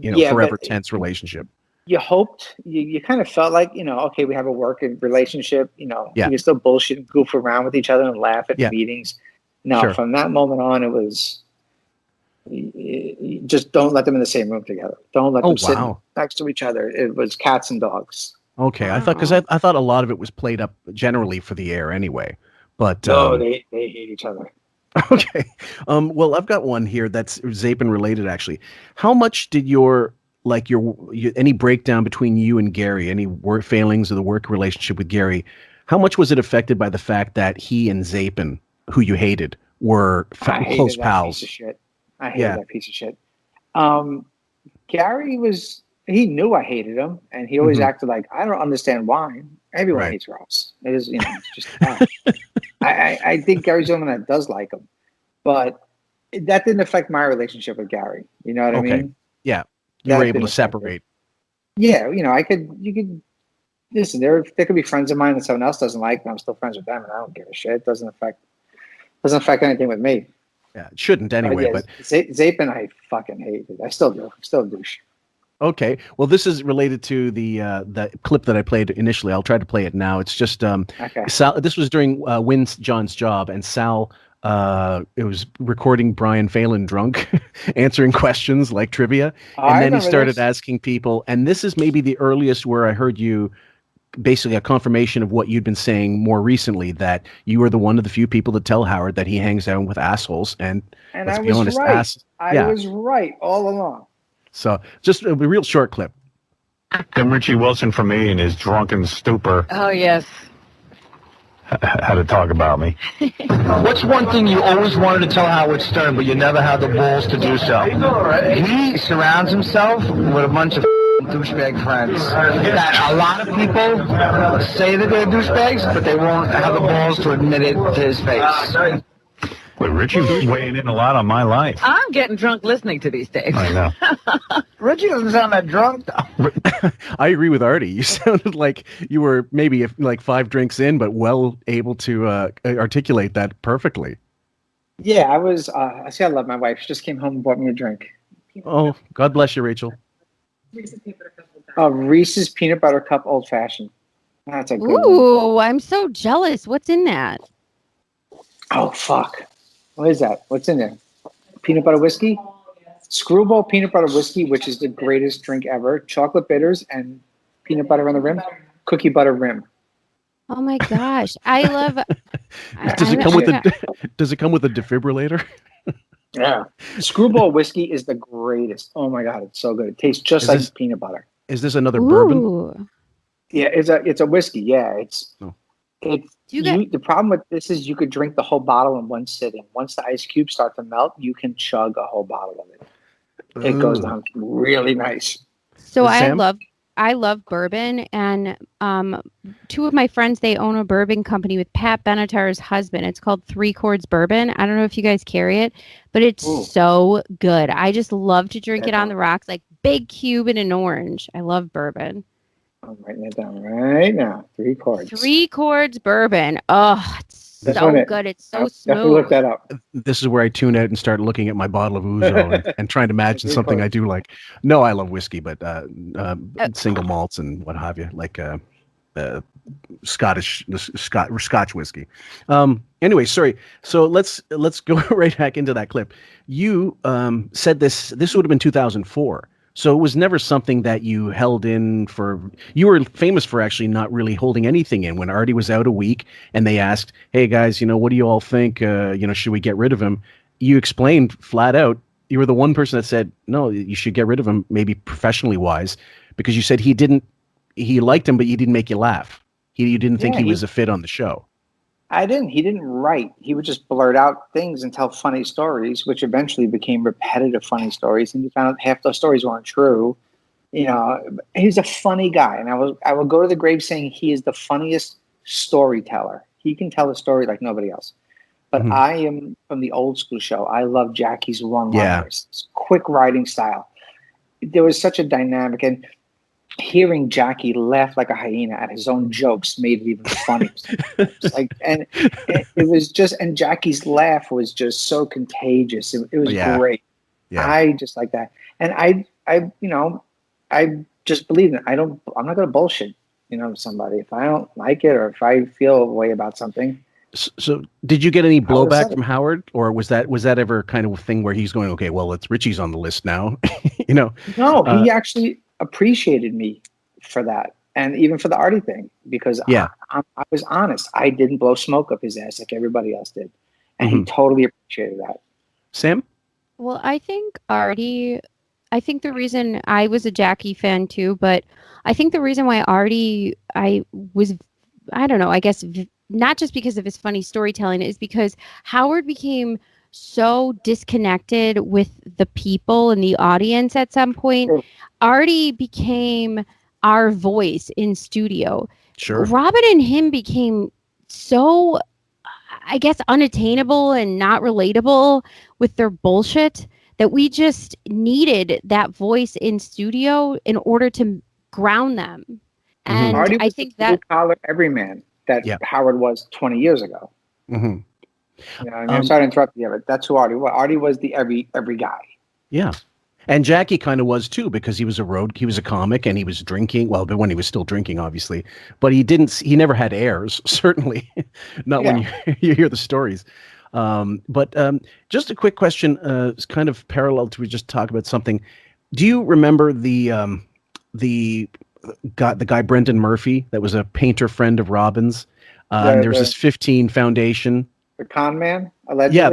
forever tense relationship. You hoped, you kind of felt like, okay, we have a working relationship, you can still bullshit and goof around with each other and laugh at meetings. No, from that moment on, it was, just don't let them in the same room together. Don't let them sit next to each other. It was cats and dogs. Okay, I thought, because I thought a lot of it was played up generally for the air anyway. But no, they hate each other. Okay, well, I've got one here that's Zapin related actually. How much did your any breakdown between you and Gary, any work failings of the work relationship with Gary, how much was it affected by the fact that he and Zapin, who you hated, were close pals? Piece of shit. I hated that piece of shit. Gary he knew I hated him, and he always acted like, I don't understand why. Everyone hates Ross. It is, just that. I think Gary's the only one that does like him, but that didn't affect my relationship with Gary. You know what I mean? Yeah. You were able to separate. Yeah. you could listen, there could be friends of mine that someone else doesn't like, and I'm still friends with them, and I don't give a shit. It doesn't affect anything with me. Yeah, it shouldn't anyway. But Zapin, I fucking hated. I still do. I'm still a douche. Okay. Well, this is related to the clip that I played initially. I'll try to play it now. It's just Sal. This was during Win John's job, and Sal. It was recording Brian Phelan drunk, answering questions like trivia, and then he started asking people. And this is maybe the earliest where I heard you. Basically a confirmation of what you'd been saying more recently, that you are the one of the few people that tell Howard that he hangs out with assholes, and let's be honest, I was right all along. So just a real short clip. Then Richie Wilson from me in his drunken stupor. Oh, yes. Had to talk about me. What's one thing you always wanted to tell Howard Stern, but you never had the balls to do so? He surrounds himself with a bunch of douchebag friends. That a lot of people say that they're douchebags, but they won't have the balls to admit it to his face. Boy, Richie's weighing in a lot on my life. I'm getting drunk listening to these tapes. I know. Richie doesn't sound that drunk, though. I agree with Artie. You sounded like you were maybe like 5 drinks in, but well able to articulate that perfectly. Yeah, I was. I see. I love my wife. She just came home and bought me a drink. Oh, God bless you, Rachel. Reese's peanut butter cup old fashioned. That's a good one. Ooh, I'm so jealous. What's in that? Oh fuck! What is that? What's in there? Peanut butter whiskey. Screwball peanut butter whiskey, which is the greatest drink ever. Chocolate bitters and peanut butter on the rim. Cookie butter rim. Oh my gosh, I love. Does it come with a defibrillator? Yeah. Screwball whiskey is the greatest. Oh my God, it's so good. It tastes just like peanut butter. Is this another bourbon? Yeah, it's a whiskey. Yeah, the problem with this is you could drink the whole bottle in one sitting. Once the ice cubes start to melt, you can chug a whole bottle of it. It goes down really nice. So I love bourbon, and 2 of my friends, they own a bourbon company with Pat Benatar's husband. It's called 3 Chords Bourbon. I don't know if you guys carry it, but it's so good. I just love to drink it on the rocks, like big cube and an orange. I love bourbon. I'm writing it down right now. 3 Chords. 3 Chords Bourbon. Oh, it's so good. It's so smooth. Definitely look that up. This is where I tune out and start looking at my bottle of Ouzo and trying to imagine something I do like. No, I love whiskey, but single malts and what have you, like Scotch whiskey. Anyway, sorry. So let's go right back into that clip. You said this would have been 2004. So it was never something that you held in for. You were famous for actually not really holding anything in. When Artie was out a week and they asked, "Hey guys, what do you all think? Should we get rid of him?" You explained flat out. You were the one person that said, "No, you should get rid of him, maybe professionally wise," because you said he liked him, but he didn't make you laugh. You didn't think he was a fit on the show. I didn't. He didn't write. He would just blurt out things and tell funny stories, which eventually became repetitive funny stories. And you found out half those stories weren't true. He's a funny guy. And I will go to the grave saying he is the funniest storyteller. He can tell a story like nobody else. But I am from the old school show. I love Jackie's one-liners, quick writing style. There was such a dynamic. And hearing Jackie laugh like a hyena at his own jokes made it even funnier. And it was just, and Jackie's laugh was just so contagious. It was great. Yeah. I just like that. And I just believe in it. I'm not going to bullshit, somebody. If I don't like it or if I feel a way about something. So did you get any blowback from Howard, or was that ever kind of a thing where he's going, okay, well, it's Richie's on the list now, No, he actually appreciated me for that, and even for the Artie thing, because I was honest. I didn't blow smoke up his ass like everybody else did, and he totally appreciated that. Sam? Well, I think Artie. I think the reason I was a Jackie fan too, but I think the reason why Artie, I don't know, I guess not just because of his funny storytelling, is because Howard became so disconnected with the people and the audience at some point. Sure. Artie became our voice in studio. Sure. Robin and him became so, I guess, unattainable and not relatable with their bullshit that we just needed that voice in studio in order to ground them. And Artie was I think that blue-collar everyman that Howard was 20 years ago. I'm sorry to interrupt you, but that's who Artie was. Artie was the every guy. Yeah. And Jackie kind of was too, because he was a comic and he was drinking. Well, but when he was still drinking, obviously, but he never had airs, certainly not when you hear the stories. But just a quick question, it's kind of parallel to, we just talk about something. Do you remember the guy, Brendan Murphy, that was a painter friend of Robin's? And there was this 15 Foundation. The con man, allegedly. Yeah,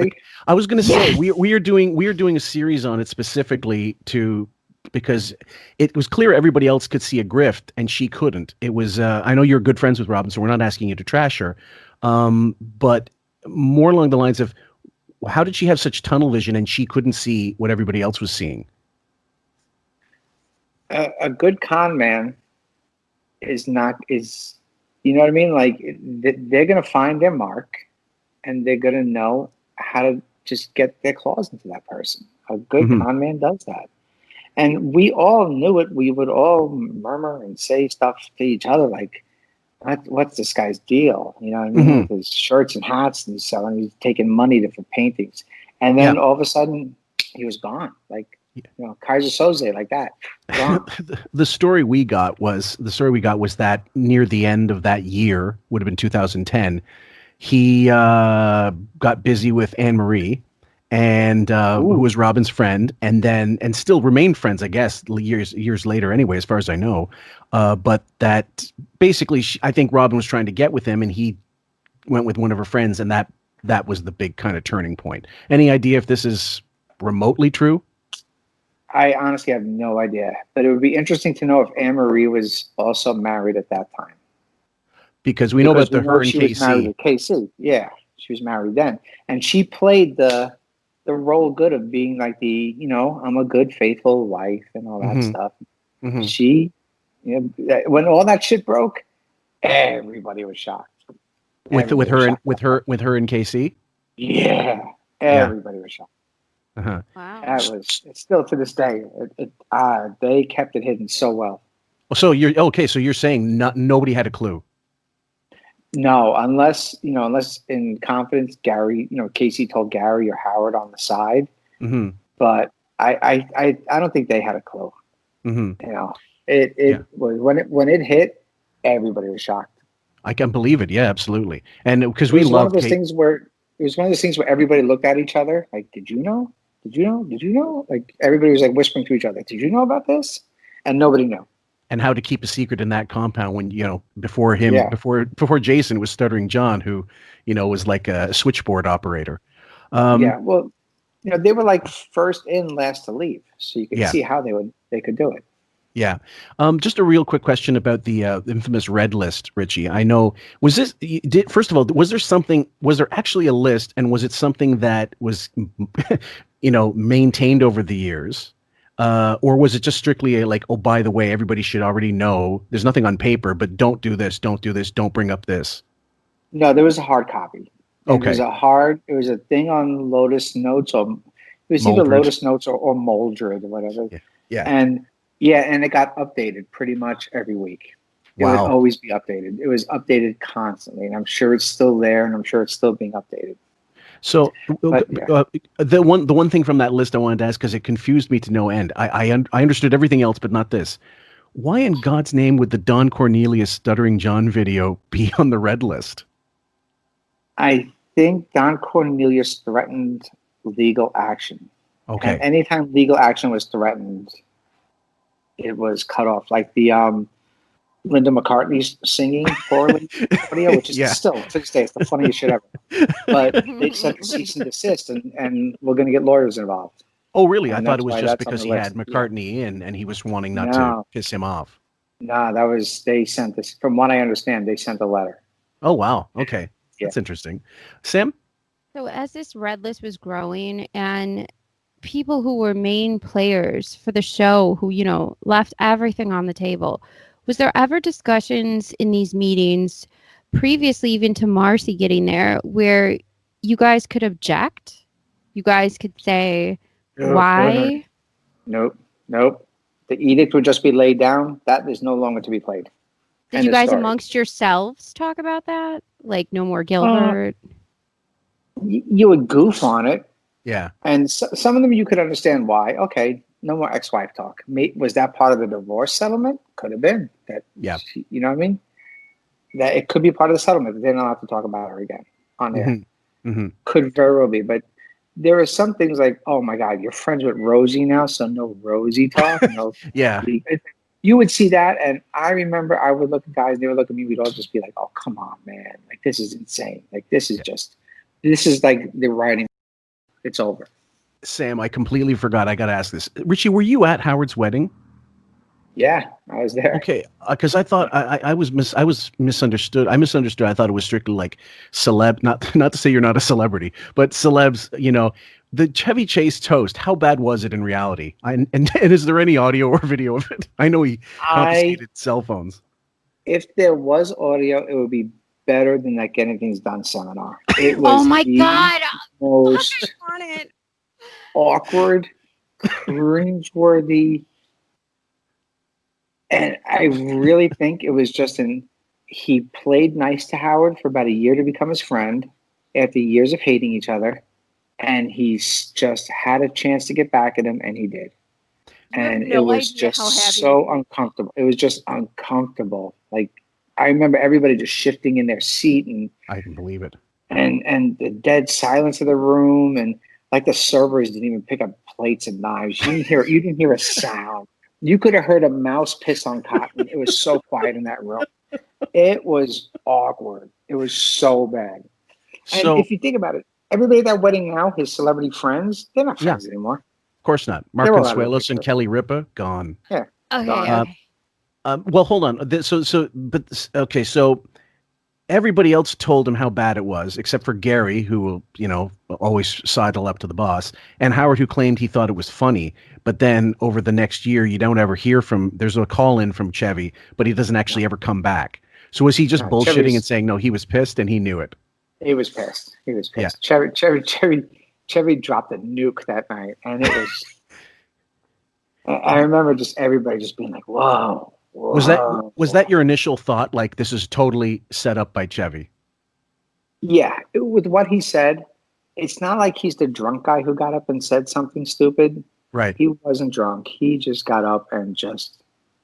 I was going to say we are doing a series on it specifically because it was clear everybody else could see a grift and she couldn't. It was I know you're good friends with Robin, so we're not asking you to trash her, but more along the lines of, how did she have such tunnel vision and she couldn't see what everybody else was seeing? A good con man is you know what I mean? Like they're going to find their mark. And they're going to know how to just get their claws into that person. A good con man does that. And we all knew it. We would all murmur and say stuff to each other like, what's this guy's deal? You know what I mean? With his shirts and hats and he's selling, he's taking money for paintings. And then all of a sudden he was gone. Like, you know, Kaiser Soze, like that. Gone. The story we got was that near the end of that year, would have been 2010, he got busy with Anne Marie, and who was Robin's friend, and still remained friends, I guess, years later anyway, as far as I know. But that basically, I think Robin was trying to get with him, and he went with one of her friends, and that was the big kind of turning point. Any idea if this is remotely true? I honestly have no idea, but it would be interesting to know if Anne Marie was also married at that time. Because we know about her and she KC. was married to KC. Yeah, she was married then, and she played the role good of being like the, you know, I'm a good, faithful wife and all that stuff. She, you know, when all that shit broke, everybody was shocked. With her and KC. Yeah, everybody was shocked. Wow. It's still to this day. They kept it hidden so well. So you're okay. So you're saying nobody had a clue. No, unless in confidence, Gary, Casey told Gary or Howard on the side. But I don't think they had a clue. It was when it hit, everybody was shocked. I can believe it. Yeah, absolutely. And because we love love one of those things where it was one of those things where everybody looked at each other like, "Did you know? Did you know? Did you know?" Like everybody was like whispering to each other, "Did you know about this?" And nobody knew. And how to keep a secret in that compound when, before Jason was Stuttering John, who, was like a switchboard operator. Well, they were like first in, last to leave. So you could see how they could do it. Yeah. Just a real quick question about the infamous red list, Richie. I know, first of all, was there actually a list, and was it something that was, maintained over the years? Or was it just strictly like, oh, by the way, everybody should already know, there's nothing on paper, but don't do this, don't do this, don't bring up this? No, there was a hard copy. Okay. It was a thing on Lotus Notes, or it was either Lotus Notes or Moldred or whatever. Yeah. And it got updated pretty much every week. It would always be updated. It was updated constantly, and I'm sure it's still there, and I'm sure it's still being updated. So the one thing from that list I wanted to ask, because it confused me to no end. I understood everything else, but not this. Why in God's name would the Don Cornelius Stuttering John video be on the red list? I think Don Cornelius threatened legal action. Okay. And anytime legal action was threatened, it was cut off. Like the Linda McCartney's singing poorly audio, which is still to this day, it's the funniest shit ever. But they sent cease and desist, and we're going to get lawyers involved. Oh, really? I thought it was just because he had McCartney in, and he was wanting not to piss him off. No, they sent this. From what I understand, they sent a letter. Oh, wow. Okay. That's interesting. Sam? So as this red list was growing, and people who were main players for the show who, left everything on the table, was there ever discussions in these meetings, previously even to Marcy getting there, where you guys could object? You guys could say, why? Nope. The edict would just be laid down. That is no longer to be played. Did you guys amongst yourselves talk about that? Like, no more Gilbert? You would goof on it. Yeah. And some of them you could understand why. Okay, no more ex-wife talk. Was that part of the divorce settlement? Could have been. You know what I mean? That it could be part of the settlement that they're not allowed to talk about her again on there. Could very well be. But there are some things like, oh my God, you're friends with Rosie now, so no Rosie talk. No. You would see that, and I remember I would look at guys, they would look at me, we'd all just be like, oh, come on, man. Like, this is insane. Like, this is like the writing. It's over. Sam, I completely forgot. I got to ask this. Richie, were you at Howard's wedding? Yeah, I was there. Okay, because I thought I was misunderstood. I misunderstood. I thought it was strictly like celeb. Not to say you're not a celebrity, but celebs. The Chevy Chase toast. How bad was it in reality? And is there any audio or video of it? I know he confiscated cell phones. If there was audio, it would be better than that Getting Things Done seminar. It was Oh my God. most I want it. awkward, cringeworthy, and I really think it was just he played nice to Howard for about a year to become his friend after years of hating each other, and he's just had a chance to get back at him, and he did. And it was just so uncomfortable. It was just uncomfortable. Like, I remember everybody just shifting in their seat, and I can believe it. And the dead silence of the room, and like the servers didn't even pick up plates and knives. You didn't hear a sound. You could have heard a mouse piss on cotton. It was so quiet in that room. It was awkward. It was so bad. So, and if you think about it, everybody at that wedding now, his celebrity friends, they're not friends anymore. Of course not. Mark Consuelos and Kelly Ripa, gone. Yeah. Okay. Well, hold on. So everybody else told him how bad it was, except for Gary, who will, always sidle up to the boss, and Howard, who claimed he thought it was funny. But then over the next year, you don't ever hear there's a call in from Chevy, but he doesn't actually ever come back. So was he just bullshitting and saying, no, he was pissed and he knew it? He was pissed. Yeah. Chevy dropped a nuke that night, and it was. I remember just everybody just being like, "Whoa!" Was that your initial thought? Like, this is totally set up by Chevy? Yeah, with what he said, it's not like he's the drunk guy who got up and said something stupid. Right. He wasn't drunk. He just got up and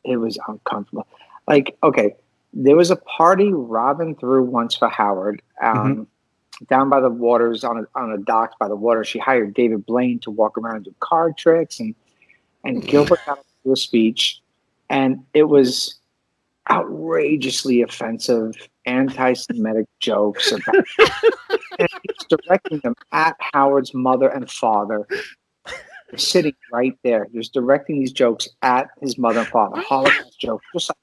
it was uncomfortable. Like, okay, there was a party Robin threw once for Howard. Down by the waters on a docks by the water. She hired David Blaine to walk around and do card tricks, and Gilbert got up to do a speech, and it was outrageously offensive, anti-Semitic jokes about and he was directing them at Howard's mother and father. They're sitting right there. He was directing these jokes at his mother and father. Holocaust jokes, just like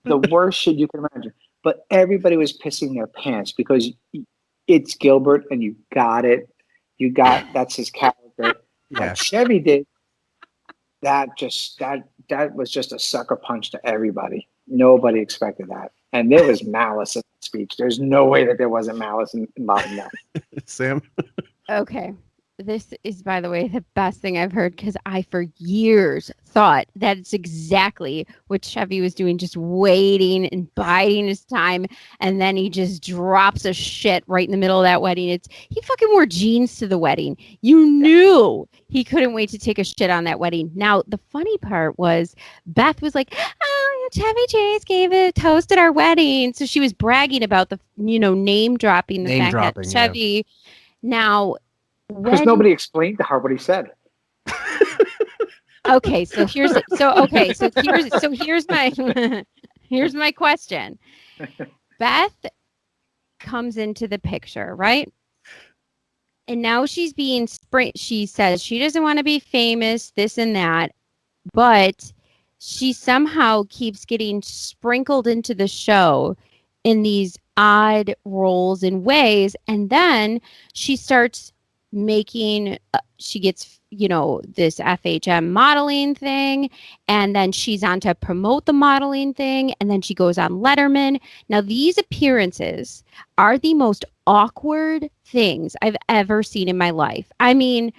the worst shit you can imagine. But everybody was pissing their pants because it's Gilbert, and you got it. That's his character. Yeah. Chevy did that. That was just a sucker punch to everybody. Nobody expected that, and there was malice in the speech. There's no way that there wasn't malice involved in that. Sam. Okay. This is, by the way, the best thing I've heard, because I, for years, thought that it's exactly what Chevy was doing, just waiting and biding his time, and then he just drops a shit right in the middle of that wedding. He fucking wore jeans to the wedding. You knew he couldn't wait to take a shit on that wedding. Now, the funny part was Beth was like, "Oh, Chevy Chase gave a toast at our wedding," so she was bragging about the, name dropping the fact that Chevy now. Because nobody explained to her what he said. Okay, so here's my question. Beth comes into the picture, right? And now she's being she says she doesn't want to be famous, this and that, but she somehow keeps getting sprinkled into the show in these odd roles and ways, and then she starts making she gets this FHM modeling thing, and then she's on to promote the modeling thing, and then she goes on Letterman. Now these appearances are the most awkward things I've ever seen in my life. I mean,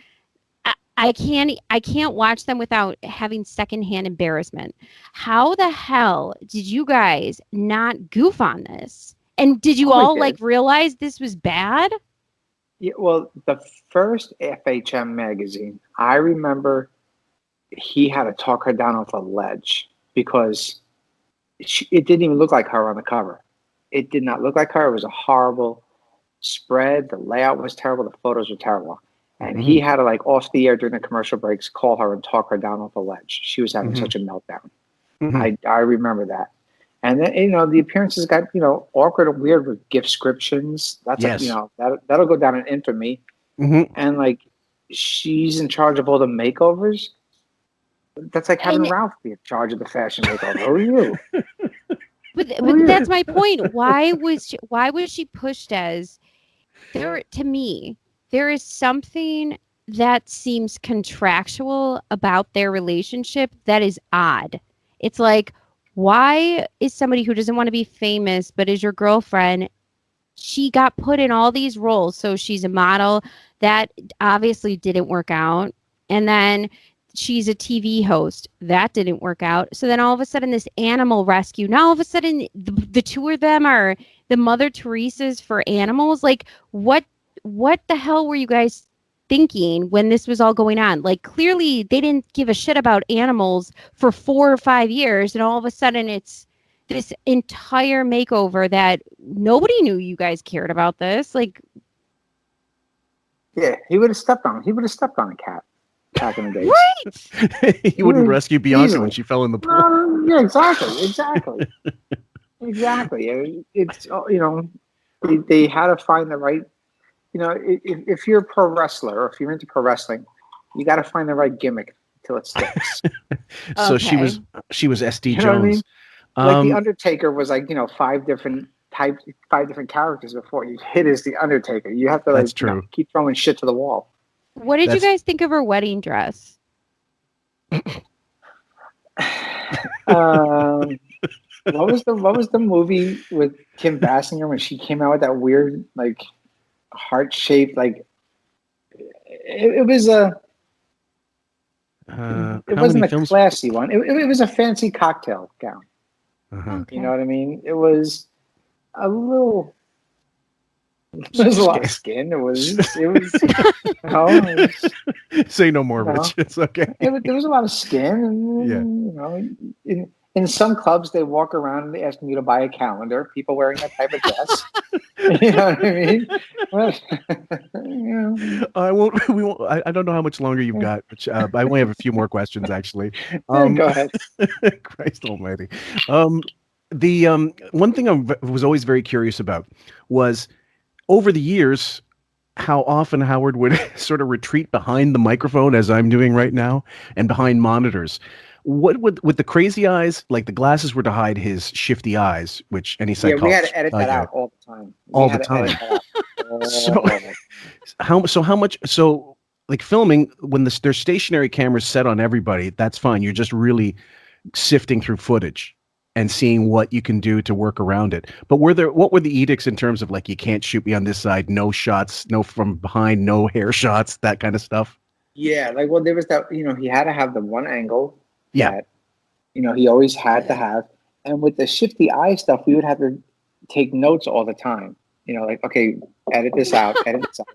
I can't watch them without having secondhand embarrassment. How the hell did you guys not goof on this? And did you all realize this was bad? Yeah, well, the first FHM magazine, I remember he had to talk her down off a ledge because it didn't even look like her on the cover. It did not look like her. It was a horrible spread. The layout was terrible. The photos were terrible. And he had to, off the air during the commercial breaks, call her and talk her down off a ledge. She was having such a meltdown. I remember that. And then, the appearances got, awkward and weird with gift descriptions. That's, that'll go down in infamy. And, she's in charge of all the makeovers. That's like having Ralph be in charge of the fashion makeover. Who are you? But that's my point. Why was she pushed as to me, there is something that seems contractual about their relationship that is odd. It's like, why is somebody who doesn't want to be famous but is your girlfriend she got put in all these roles. So she's a model. That obviously didn't work out. And then she's a TV host. That didn't work out. So then all of a sudden this animal rescue. Now all of a sudden the two of them are the Mother Teresa's for animals. Like what the hell were you guys thinking when this was all going on? Like clearly they didn't give a shit about animals for 4 or 5 years. And all of a sudden it's this entire makeover that nobody knew you guys cared about this. Like, yeah, he would have stepped on a cat back in the day. Right. He wouldn't rescue Bianca when she fell in the pool. Yeah, exactly. Exactly. It's, they had to find the right, if you're a pro wrestler or if you're into pro wrestling, you got to find the right gimmick till it sticks. So she was SD Jones. What I mean? Like the Undertaker was like, 5 different characters before you hit as the Undertaker. You have to keep throwing shit to the wall. What did you guys think of her wedding dress? What was the movie with Kim Basinger when she came out with that weird like heart shaped like it was a it wasn't a classy one. It was a fancy cocktail gown. Okay. You know what I mean? It was a little. There was a lot of skin. It was. Say no more, Rich. It's okay. There was a lot of skin, and in some clubs they walk around and they ask you to buy a calendar. People wearing that type of dress. You know what I mean? I won't. We won't. I don't know how much longer you've got. Which, I only have a few more questions actually. Go ahead. Christ Almighty. The one thing I was always very curious about was, over the years, how often Howard would sort of retreat behind the microphone, as I'm doing right now, and behind monitors. What would, with the crazy eyes, like the glasses were to hide his shifty eyes, which any psychologist. Yeah, we had to edit that out all the time. So like filming, when there's stationary cameras set on everybody, that's fine. You're just really sifting through footage and seeing what you can do to work around it. But what were the edicts in terms of like, you can't shoot me on this side, no shots, no from behind, no hair shots, that kind of stuff? Yeah, there was that, he had to have the one angle. Yeah. That, he always had to have. And with the shifty eye stuff, we would have to take notes all the time. Like, okay, edit this out,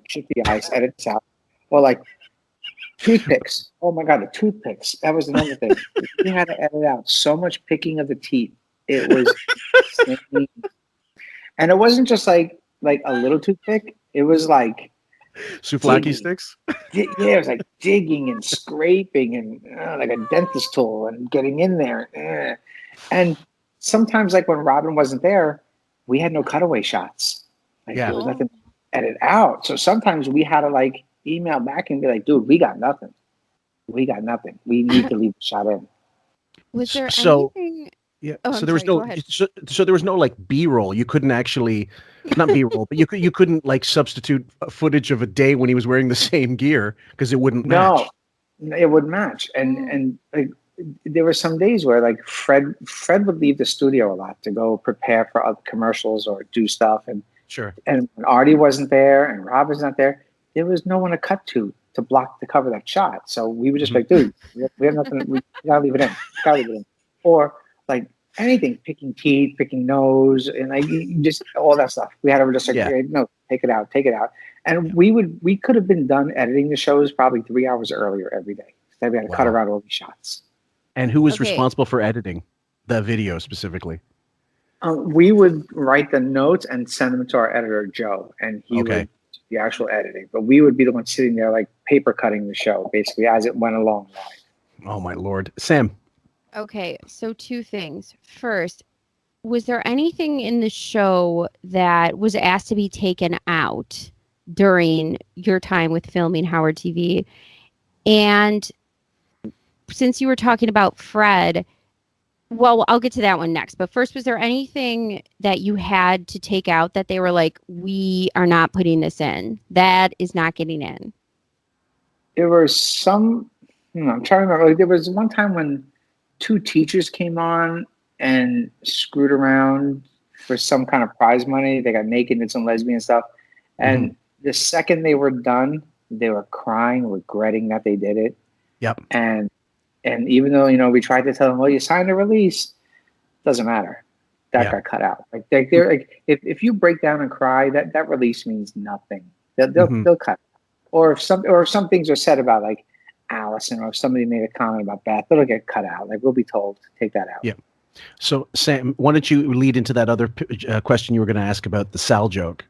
shifty eyes, edit this out. Or like toothpicks. Oh my God, the toothpicks. That was another thing. We had to edit out so much picking of the teeth. It was insane. And it wasn't just like a little toothpick. It was like souvlaki sticks? Yeah, it was like digging and scraping and like a dentist tool and getting in there. And sometimes, like when Robin wasn't there, we had no cutaway shots. There was nothing to edit out. So sometimes we had to email back and be like, dude, we got nothing. We need to leave the shot in. Was there anything? Yeah. Oh, so there was no. So there was no B-roll. You couldn't actually, not B-roll, but you couldn't substitute footage of a day when he was wearing the same gear because it wouldn't match. No, it wouldn't match. And there were some days where Fred would leave the studio a lot to go prepare for other commercials or do stuff. And sure. And when Artie wasn't there and Rob was not there, there was no one to cut to block to cover that shot. So we were just like, dude, we have nothing. We gotta leave it in. Or anything, picking teeth, picking nose, and just all that stuff. We had to just no, take it out. And we could have been done editing the shows probably 3 hours earlier every day. Then we had to cut around all these shots. And who was responsible for editing the video specifically? We would write the notes and send them to our editor, Joe, and he would do the actual editing. But we would be the ones sitting there paper cutting the show basically as it went along. Oh my Lord. Sam. Okay, so 2 things. First, was there anything in the show that was asked to be taken out during your time with filming Howard TV? And since you were talking about Fred, well, I'll get to that one next. But first, was there anything that you had to take out that they were like, we are not putting this in? That is not getting in. There were some, I'm trying to remember. There was one time when 2 teachers came on and screwed around for some kind of prize money. They got naked and did some lesbian stuff. And the second they were done, they were crying, regretting that they did it. Yep. And even though, we tried to tell them, well, you signed a release, doesn't matter. That got cut out. Like they're like, if you break down and cry, that release means nothing. They'll cut. Or if some things are said about like Allison, or if somebody made a comment about Beth, it'll get cut out. Like we'll be told to take that out. Yeah. So Sam, why don't you lead into that other question you were going to ask about the Sal joke?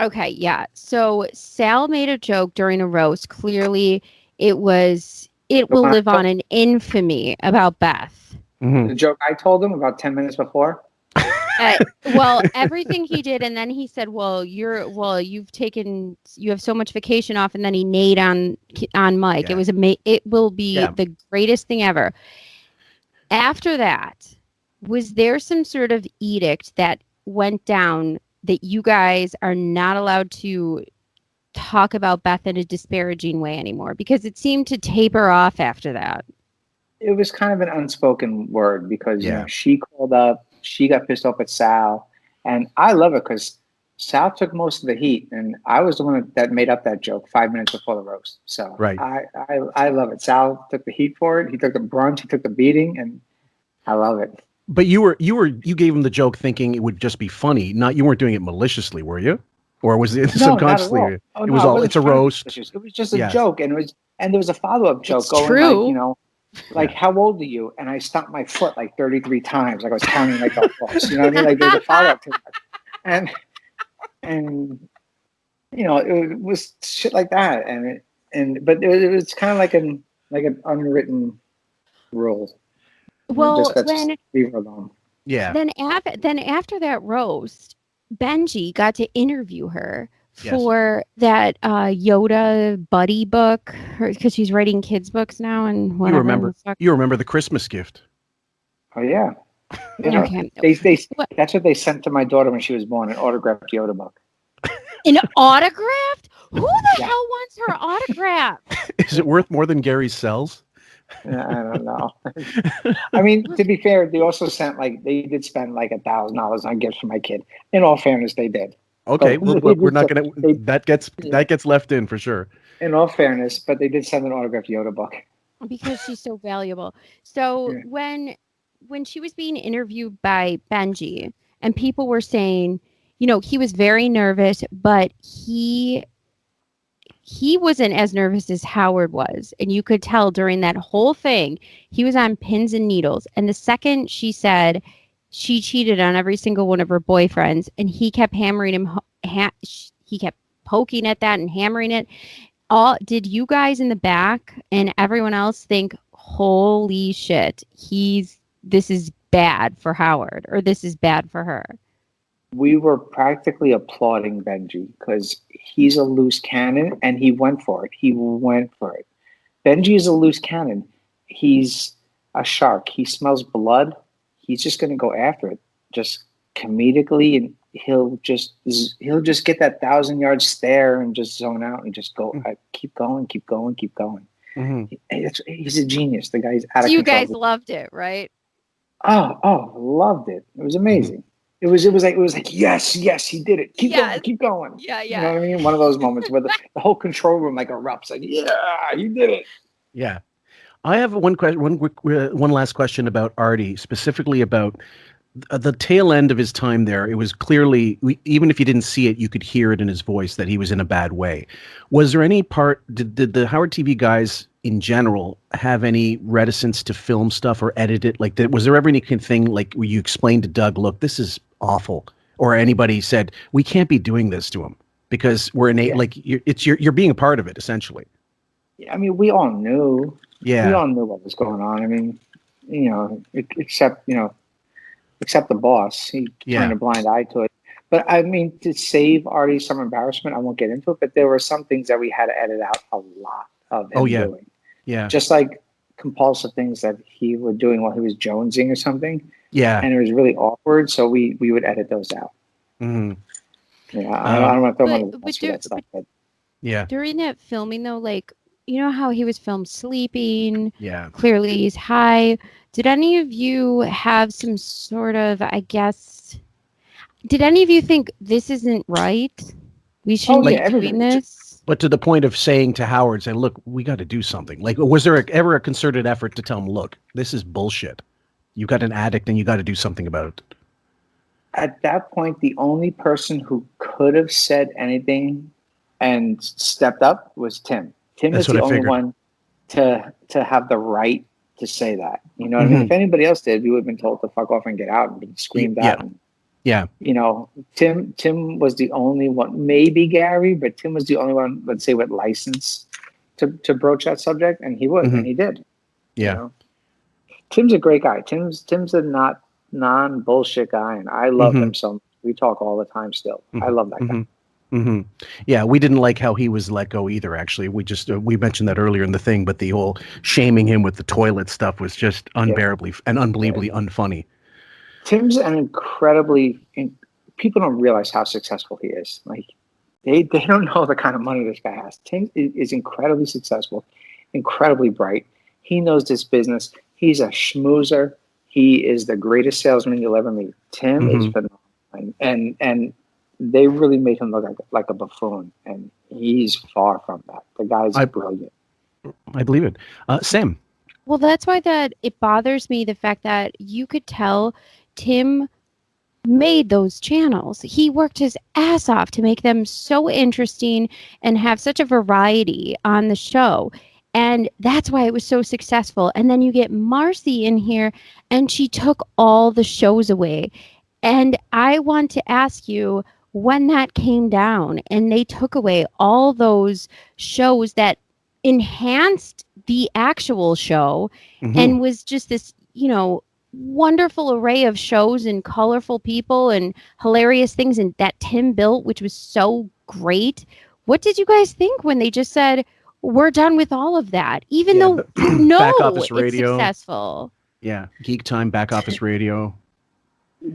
Okay, yeah. So Sal made a joke during a roast. Clearly, it will live on in infamy about Beth. The joke I told him about 10 minutes before. Well, everything he did, and then he said, you have so much vacation off, and then he neighed on mic. Yeah. It will be the greatest thing ever. After that, was there some sort of edict that went down that you guys are not allowed to talk about Beth in a disparaging way anymore? Because it seemed to taper off after that. It was kind of an unspoken word because she called up, she got pissed off at Sal, and I love it because Sal took most of the heat, and I was the one that made up that joke 5 minutes before the roast. So I love it. Sal took the heat for it. He took the brunt. He took the beating, and I love it. But you gave him the joke thinking it would just be funny. You weren't doing it maliciously, were you? Or was it subconsciously? It's a roast. It was just a joke, and there was a follow-up joke it's true. Like, how old are you? And I stomped my foot like 33 times. Like I was counting like a boss. You know what I mean? Like there's a follow-up to that. And it was shit like that. But it was kind of like an unwritten rule. Well, leave her alone. Yeah. Then after that roast, Benji got to interview her for that Yoda buddy book, because she's writing kids books now and whatever. You remember the Christmas gift? Oh yeah. Okay. That's what they sent to my daughter when she was born, an autographed Yoda book. An autographed? Who the hell wants her autograph? Is it worth more than Gary's cells? I don't know. I mean, to be fair, they also they did spend like $1,000 on gifts for my kid. In all fairness, they did. Okay, we're not going to. That gets left in for sure. In all fairness, but they did send an autographed Yoda book because she's so valuable. So when she was being interviewed by Benji, and people were saying, he was very nervous, but he wasn't as nervous as Howard was. And you could tell during that whole thing, he was on pins and needles. And the second she said she cheated on every single one of her boyfriends, and he kept hammering him, he kept poking at that and hammering it. Did you guys in the back and everyone else think, holy shit, this is bad for Howard, or this is bad for her? We were practically applauding Benji because he's a loose cannon, and he went for it. Benji is a loose cannon. He's a shark. He smells blood. He's just going to go after it, just comedically, and he'll just get that 1,000-yard stare and just zone out and just go, keep going. Mm-hmm. He's a genius. The guy's out of control. You guys loved it, right? Oh, loved it. It was amazing. It was like yes, he did it. Keep going. Yeah. You know what I mean? One of those moments where the whole control room erupts. Like, yeah, you did it. Yeah. I have one last question about Artie, specifically about the tail end of his time there. It was clearly, even if you didn't see it, you could hear it in his voice that he was in a bad way. Was there any did the Howard TV guys in general have any reticence to film stuff or edit it? Like, was there ever anything like where you explained to Doug, look, this is awful, or anybody said we can't be doing this to him because we're you're being a part of it essentially? Yeah, I mean, we all knew. Yeah, we all knew what was going on. I mean, except the boss, he turned a blind eye to it. But I mean, to save Artie some embarrassment, I won't get into it. But there were some things that we had to edit out a lot of him doing. Yeah, just like compulsive things that he was doing while he was jonesing or something. Yeah, and it was really awkward, so we would edit those out. Mm-hmm. Yeah, I don't want to throw him on that stuff. But yeah, during that filming though, like, you know how he was filmed sleeping? Yeah, clearly he's high. Did any of you have some sort of, I guess, Did any of you think this isn't right? We shouldn't be doing this? But to the point of saying to Howard, saying, look, we got to do something. Like, was there ever a concerted effort to tell him, look, this is bullshit. You got an addict and you got to do something about it. At that point, the only person who could have said anything and stepped up was Tim. Tim is the only one to have the right to say that. You know what I mean? If anybody else did, we would have been told to fuck off and get out and been screamed at. Yeah. You know, Tim was the only one, maybe Gary, but Tim was the only one, let's say, with license to broach that subject, and he would, and he did. Yeah. You know? Tim's a great guy. Tim's a non-bullshit guy, and I love him so much. We talk all the time still. I love that guy. Yeah, we didn't like how he was let go either, actually. We just we mentioned that earlier in the thing, but the whole shaming him with the toilet stuff was just unbearably and unbelievably unfunny. Tim's an incredibly people don't realize how successful he is. Like they don't know the kind of money this guy has. Tim is incredibly successful, incredibly bright. He knows this business. He's a schmoozer. He is the greatest salesman you'll ever meet. Tim is phenomenal, and they really made him look like a buffoon, and he's far from that. The guy's brilliant. I believe it. Sam. Well, that's why that it bothers me, the fact that you could tell Tim made those channels. He worked his ass off to make them so interesting and have such a variety on the show. And that's why it was so successful. And then you get Marcy in here and she took all the shows away. And I want to ask you, when that came down and they took away all those shows that enhanced the actual show and was just this, you know, wonderful array of shows and colorful people and hilarious things, and that Tim built, which was so great. What did you guys think when they just said, we're done with all of that, even though you know Back Office it's Radio. successful? Yeah, Geek Time, Back Office Radio.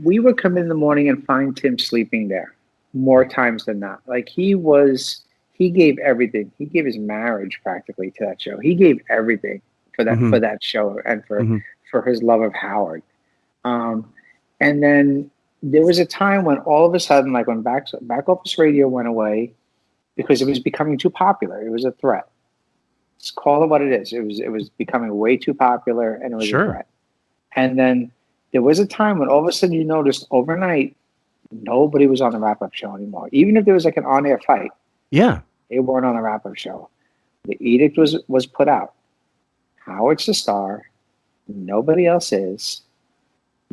We would come in the morning and find Tim sleeping there more times than not. Like he gave everything. He gave his marriage practically to that show. He gave everything for that show and for his love of Howard. And then there was a time when all of a sudden, like when Back Office Radio went away because it was becoming too popular. It was a threat. Let's call it what it is. It was becoming way too popular, and it was a threat. And then there was a time when all of a sudden you noticed overnight nobody was on the wrap-up show anymore. Even if there was like an on-air fight. Yeah. They weren't on the wrap-up show. The edict was put out. Howard's the star. Nobody else is.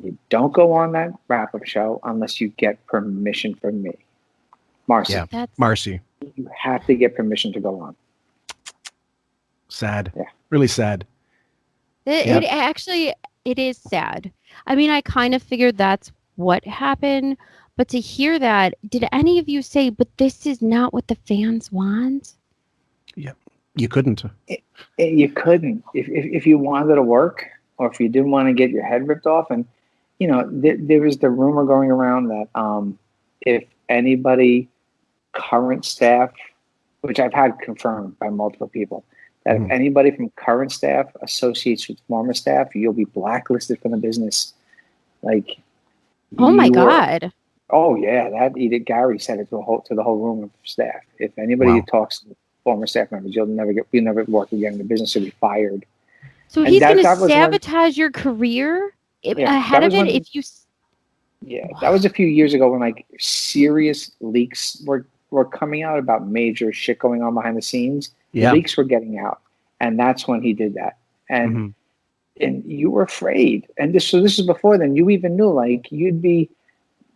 You don't go on that wrap-up show unless you get permission from me. Marcy. Yeah, Marcy. You have to get permission to go on. Sad. Yeah. Really sad. It actually, it is sad. I mean, I kind of figured that's what happened, but to hear that, did any of you say, but this is not what the fans want? Yeah, you couldn't. You couldn't. If you wanted to work, or if you didn't want to get your head ripped off, and you know, there was the rumor going around that if anybody current staff, which I've had confirmed by multiple people, that if anybody from current staff associates with former staff, you'll be blacklisted from the business. Like, oh my God. Oh yeah, that edict. Gary said it to the whole room of staff. If anybody talks to former staff members, you'll never work again in the business. You'll be fired. So he's going to sabotage your career ahead of it if you. Yeah, that was a few years ago when like serious leaks were coming out about major shit going on behind the scenes. Yeah. The leaks were getting out, and that's when he did that. And and you were afraid. And this is before then. You even knew like you'd be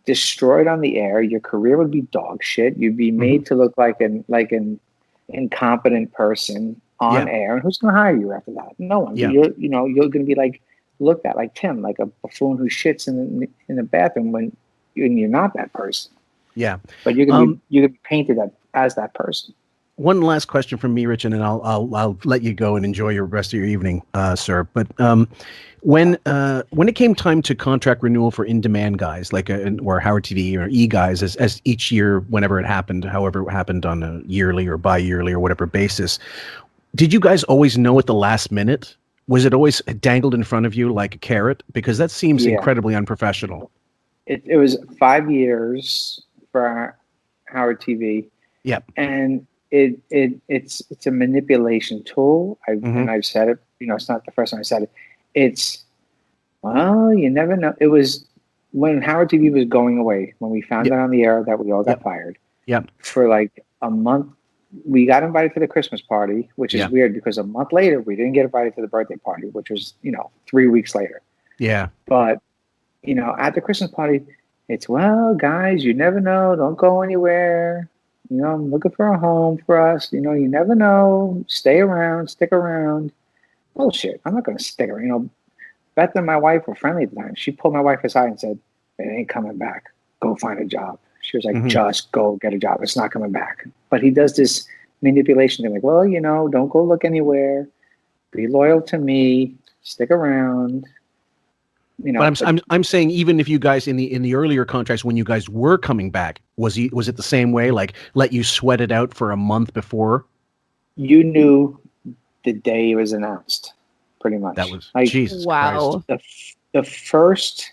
destroyed on the air. Your career would be dog shit. You'd be made to look like an incompetent person on air. And who's going to hire you after that? No one. Yeah. You're going to be like looked at like Tim, like a buffoon who shits in the bathroom when you're not that person. Yeah. But you're going to be painted as that person. One last question from me, Rich, and then I'll let you go and enjoy your rest of your evening, sir. But when it came time to contract renewal for in-demand guys like or Howard TV or E guys, as each year, whenever it happened, however it happened on a yearly or bi-yearly or whatever basis, did you guys always know at the last minute? Was it always dangled in front of you like a carrot? Because that seems incredibly unprofessional. It was 5 years for Howard TV. Yep. And it's a manipulation tool. And I've said it. It's not the first time I said it. It's, well, you never know. It was when Howard TV was going away, when we found out on the air that we all got fired. Yep. For like a month, we got invited to the Christmas party, which is weird because a month later we didn't get invited to the birthday party, which was 3 weeks later. Yeah. But at the Christmas party, it's, well, guys, you never know. Don't go anywhere. I'm looking for a home for us. You never know. Stay around. Stick around. Bullshit. I'm not going to stick around. Beth and my wife were friendly at the time. She pulled my wife aside and said, it ain't coming back. Go find a job. She was like, just go get a job. It's not coming back. But he does this manipulation thing like, well, don't go look anywhere. Be loyal to me. Stick around. But I'm saying, even if you guys in the earlier contracts, when you guys were coming back, was it the same way? Like, let you sweat it out for a month before? You knew the day it was announced, pretty much. That was like, Jesus wow. Christ. The first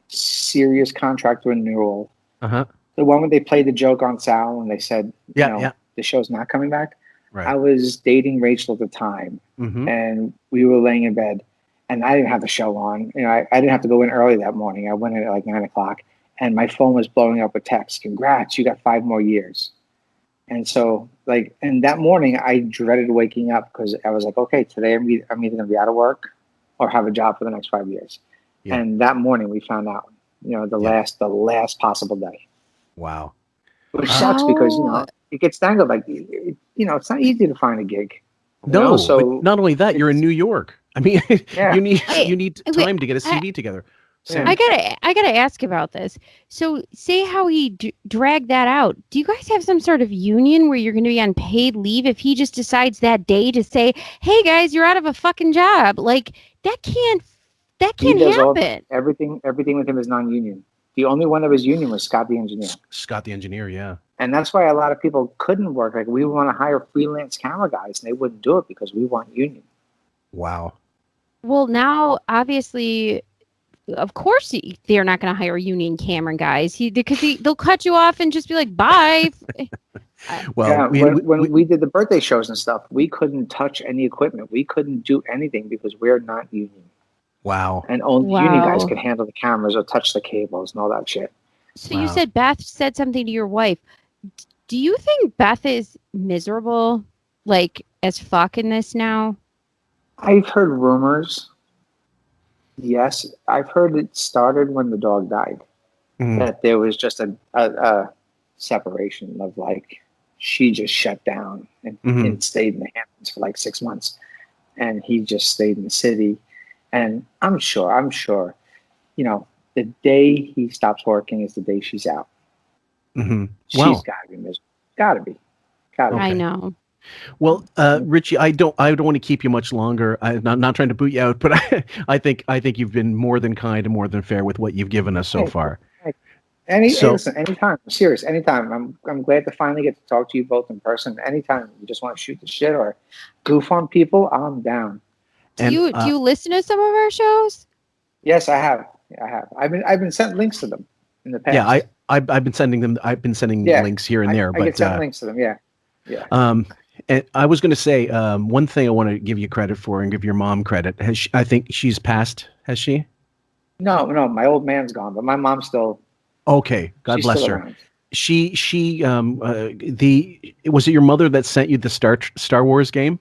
serious contract renewal, the one where they played the joke on Sal and they said, the show's not coming back. Right. I was dating Rachel at the time, and we were laying in bed. And I didn't have the show on. I didn't have to go in early that morning. I went in at like 9 o'clock, and my phone was blowing up with texts. Congrats, you got 5 more years. And so, and that morning, I dreaded waking up because I was like, okay, today I'm either going to be out of work or have a job for the next 5 years. Yeah. And that morning, we found out, the last possible day. Wow. Which sucks because it gets dangled like, it's not easy to find a gig. No, so but not only that, you're in New York. I mean, you need time to get a CV together. Sam. I gotta ask about this. So, say how he dragged that out. Do you guys have some sort of union where you're going to be on paid leave if he just decides that day to say, "Hey guys, you're out of a fucking job"? Like that can't happen. Everything with him is non-union. The only one that was union was Scott the engineer. Scott the engineer, yeah. And that's why a lot of people couldn't work. Like we want to hire freelance camera guys, and they wouldn't do it because we want union. Wow. Well, now, obviously, of course, they're not going to hire union camera guys because they'll cut you off and just be like, bye. Well, when we did the birthday shows and stuff, we couldn't touch any equipment. We couldn't do anything because we're not union. Wow. And only union guys could handle the cameras or touch the cables and all that shit. So you said Beth said something to your wife. Do you think Beth is miserable, like, as fuck in this now? I've heard rumors. Yes, I've heard it started when the dog died. That there was just a separation of like she just shut down and stayed in the Hamptons for like 6 months, and he just stayed in the city. And I'm sure, the day he stops working is the day she's out. She's got to be miserable. Got to be. I know. Well, Richie, I don't want to keep you much longer. I'm not trying to boot you out, but I think you've been more than kind and more than fair with what you've given us so far. Listen, anytime. I'm serious. Anytime. I'm glad to finally get to talk to you both in person. Anytime you just want to shoot the shit or goof on people, I'm down. Do you listen to some of our shows? Yes, I have. I've been sent links to them in the past. Yeah, I've been sending them. I've been sending links here and there. I get sent links to them. Yeah. And I was going to say one thing I want to give you credit for and give your mom credit. I think she's passed. Has she? No. My old man's gone, but my mom's still. Okay, God bless her. Around. Was it your mother that sent you the Star Wars game?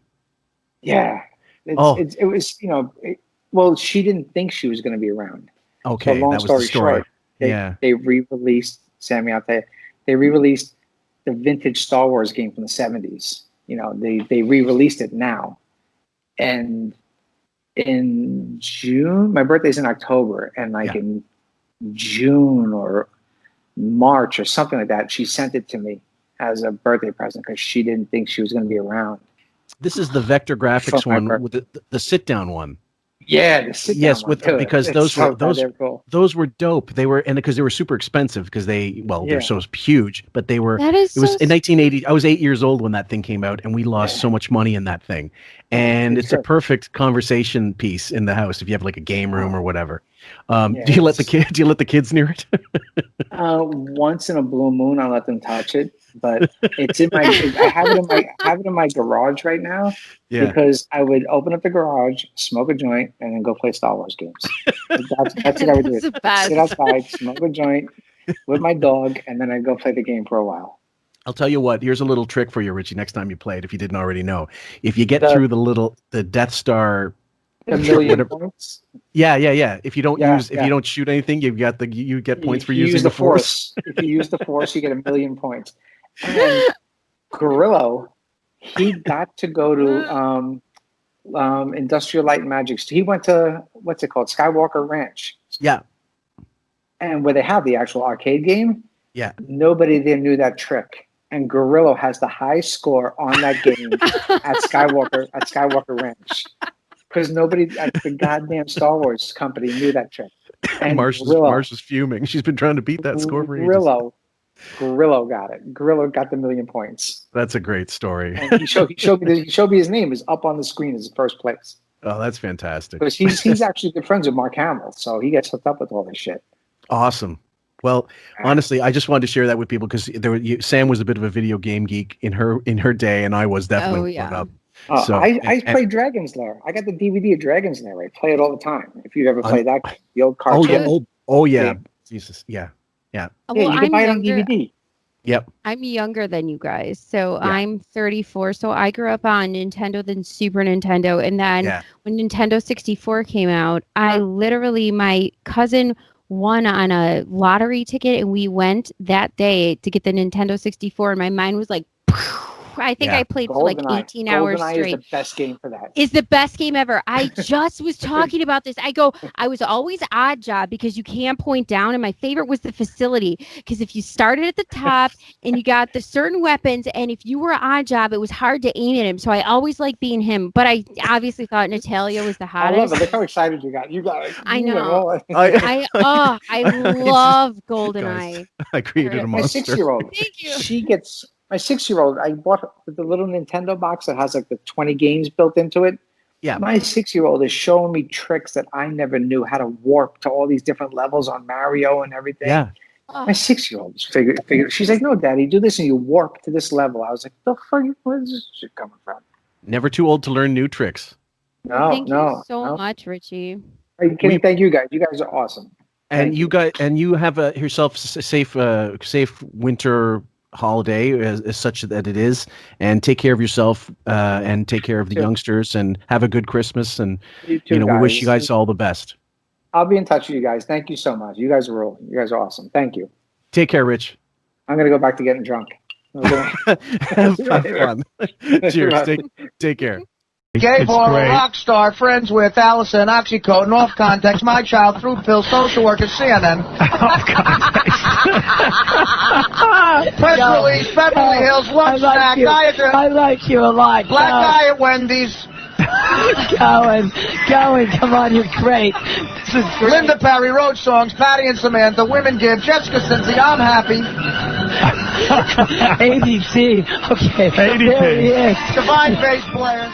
Yeah. It was well, she didn't think she was going to be around. Okay, so long that was the story. Short, they re-released Sammy out there. They re-released the vintage Star Wars game from the 70s. They re-released it now. And in June, my birthday's in October, and in June or March or something like that, she sent it to me as a birthday present because she didn't think she was going to be around. This is the Vector Graphics one, with the sit-down one. Yeah, the sit-down one too. Because those were dope. They were, and because they were super expensive because they're so huge, but they were. It was in 1980. I was 8 years old when that thing came out, and we lost so much money in that thing. and it's a perfect conversation piece in the house if you have like a game room or whatever. Yeah, do you let the kids near it? Once in a blue moon, I let them touch it, but it's in my. I have it in my garage right now because I would open up the garage, smoke a joint, and then go play Star Wars games. That's what I would do. Sit outside, smoke a joint with my dog, and then I'd go play the game for a while. I'll tell you what. Here's a little trick for you, Richie. Next time you play it, if you didn't already know, if you get through the Death Star, a million points. Yeah. If you don't if you don't shoot anything, you get points for using the Force. If you use the Force, you get 1,000,000 points. And Gorillo, he got to go to Industrial Light and Magic. He went to what's it called, Skywalker Ranch. Yeah. And where they have the actual arcade game. Yeah. Nobody there knew that trick. And Gorillo has the highest score on that game at Skywalker Ranch. Because nobody at the goddamn Star Wars company knew that trick. And Marsh is fuming. She's been trying to beat that score for ages. Gorillo got it. Gorillo got the 1,000,000 points. That's a great story. And he showed me his name is up on the screen as first place. Oh, that's fantastic. Because he's actually good friends with Mark Hamill, so he gets hooked up with all this shit. Awesome. Well, honestly, I just wanted to share that with people because Sam was a bit of a video game geek in her day, and I was definitely growing up. So, I played Dragon's Lair. I got the DVD of Dragon's Lair. I play it all the time. If you ever played that, the old cartoon. Oh yeah. Jesus. Yeah. Well, you can buy it on DVD. Yep. I'm younger than you guys, so I'm 34. So I grew up on Nintendo, then Super Nintendo, and then when Nintendo 64 came out, my cousin won on a lottery ticket, and we went that day to get the Nintendo 64, and my mind was like, I think I played for like 18 hours straight. Is the best game for that. Is the best game ever. I just was talking about this. I was always odd job because you can't point down, and my favorite was the facility because if you started at the top and you got the certain weapons, and if you were odd job, it was hard to aim at him. So I always liked being him, but I obviously thought Natalia was the hottest. I love it. Look how excited you got. You got it. I know. I love GoldenEye. I created a monster. My 6-year-old. Thank you. My 6-year-old, I bought the little Nintendo box that has like the 20 games built into it. Yeah. My 6-year-old is showing me tricks that I never knew how to warp to all these different levels on Mario and everything. Yeah. My 6-year-old figured. She's like, "No, Daddy, do this and you warp to this level." I was like, "The fuck? Where's this shit coming from?" Never too old to learn new tricks. Thank you so much, Richie. Thank you guys. You guys are awesome. And you have yourself a safe winter holiday as such that it is, and take care of yourself and take care of the youngsters, and have a good Christmas, and you too, we wish you guys all the best. I'll be in touch with you guys. Thank you so much. You guys are rolling. You guys are awesome. Thank you. Take care, Rich. I'm gonna go back to getting drunk. Have fun. Cheers. Take care. Gay boy, rock star, friends with Allison, oxycodone, off context, my child, through pills, social worker, CNN. Off context. Press release, Beverly Hills, lunch snack, diet. I like you a lot. Black guy at Wendy's. Going, come on, you're great. This is great. Linda Perry, Road Songs, Patty and Samantha, Women Give, Jessica Cincy, I'm happy. ABC. Okay. ABC. There he is. Divine bass player.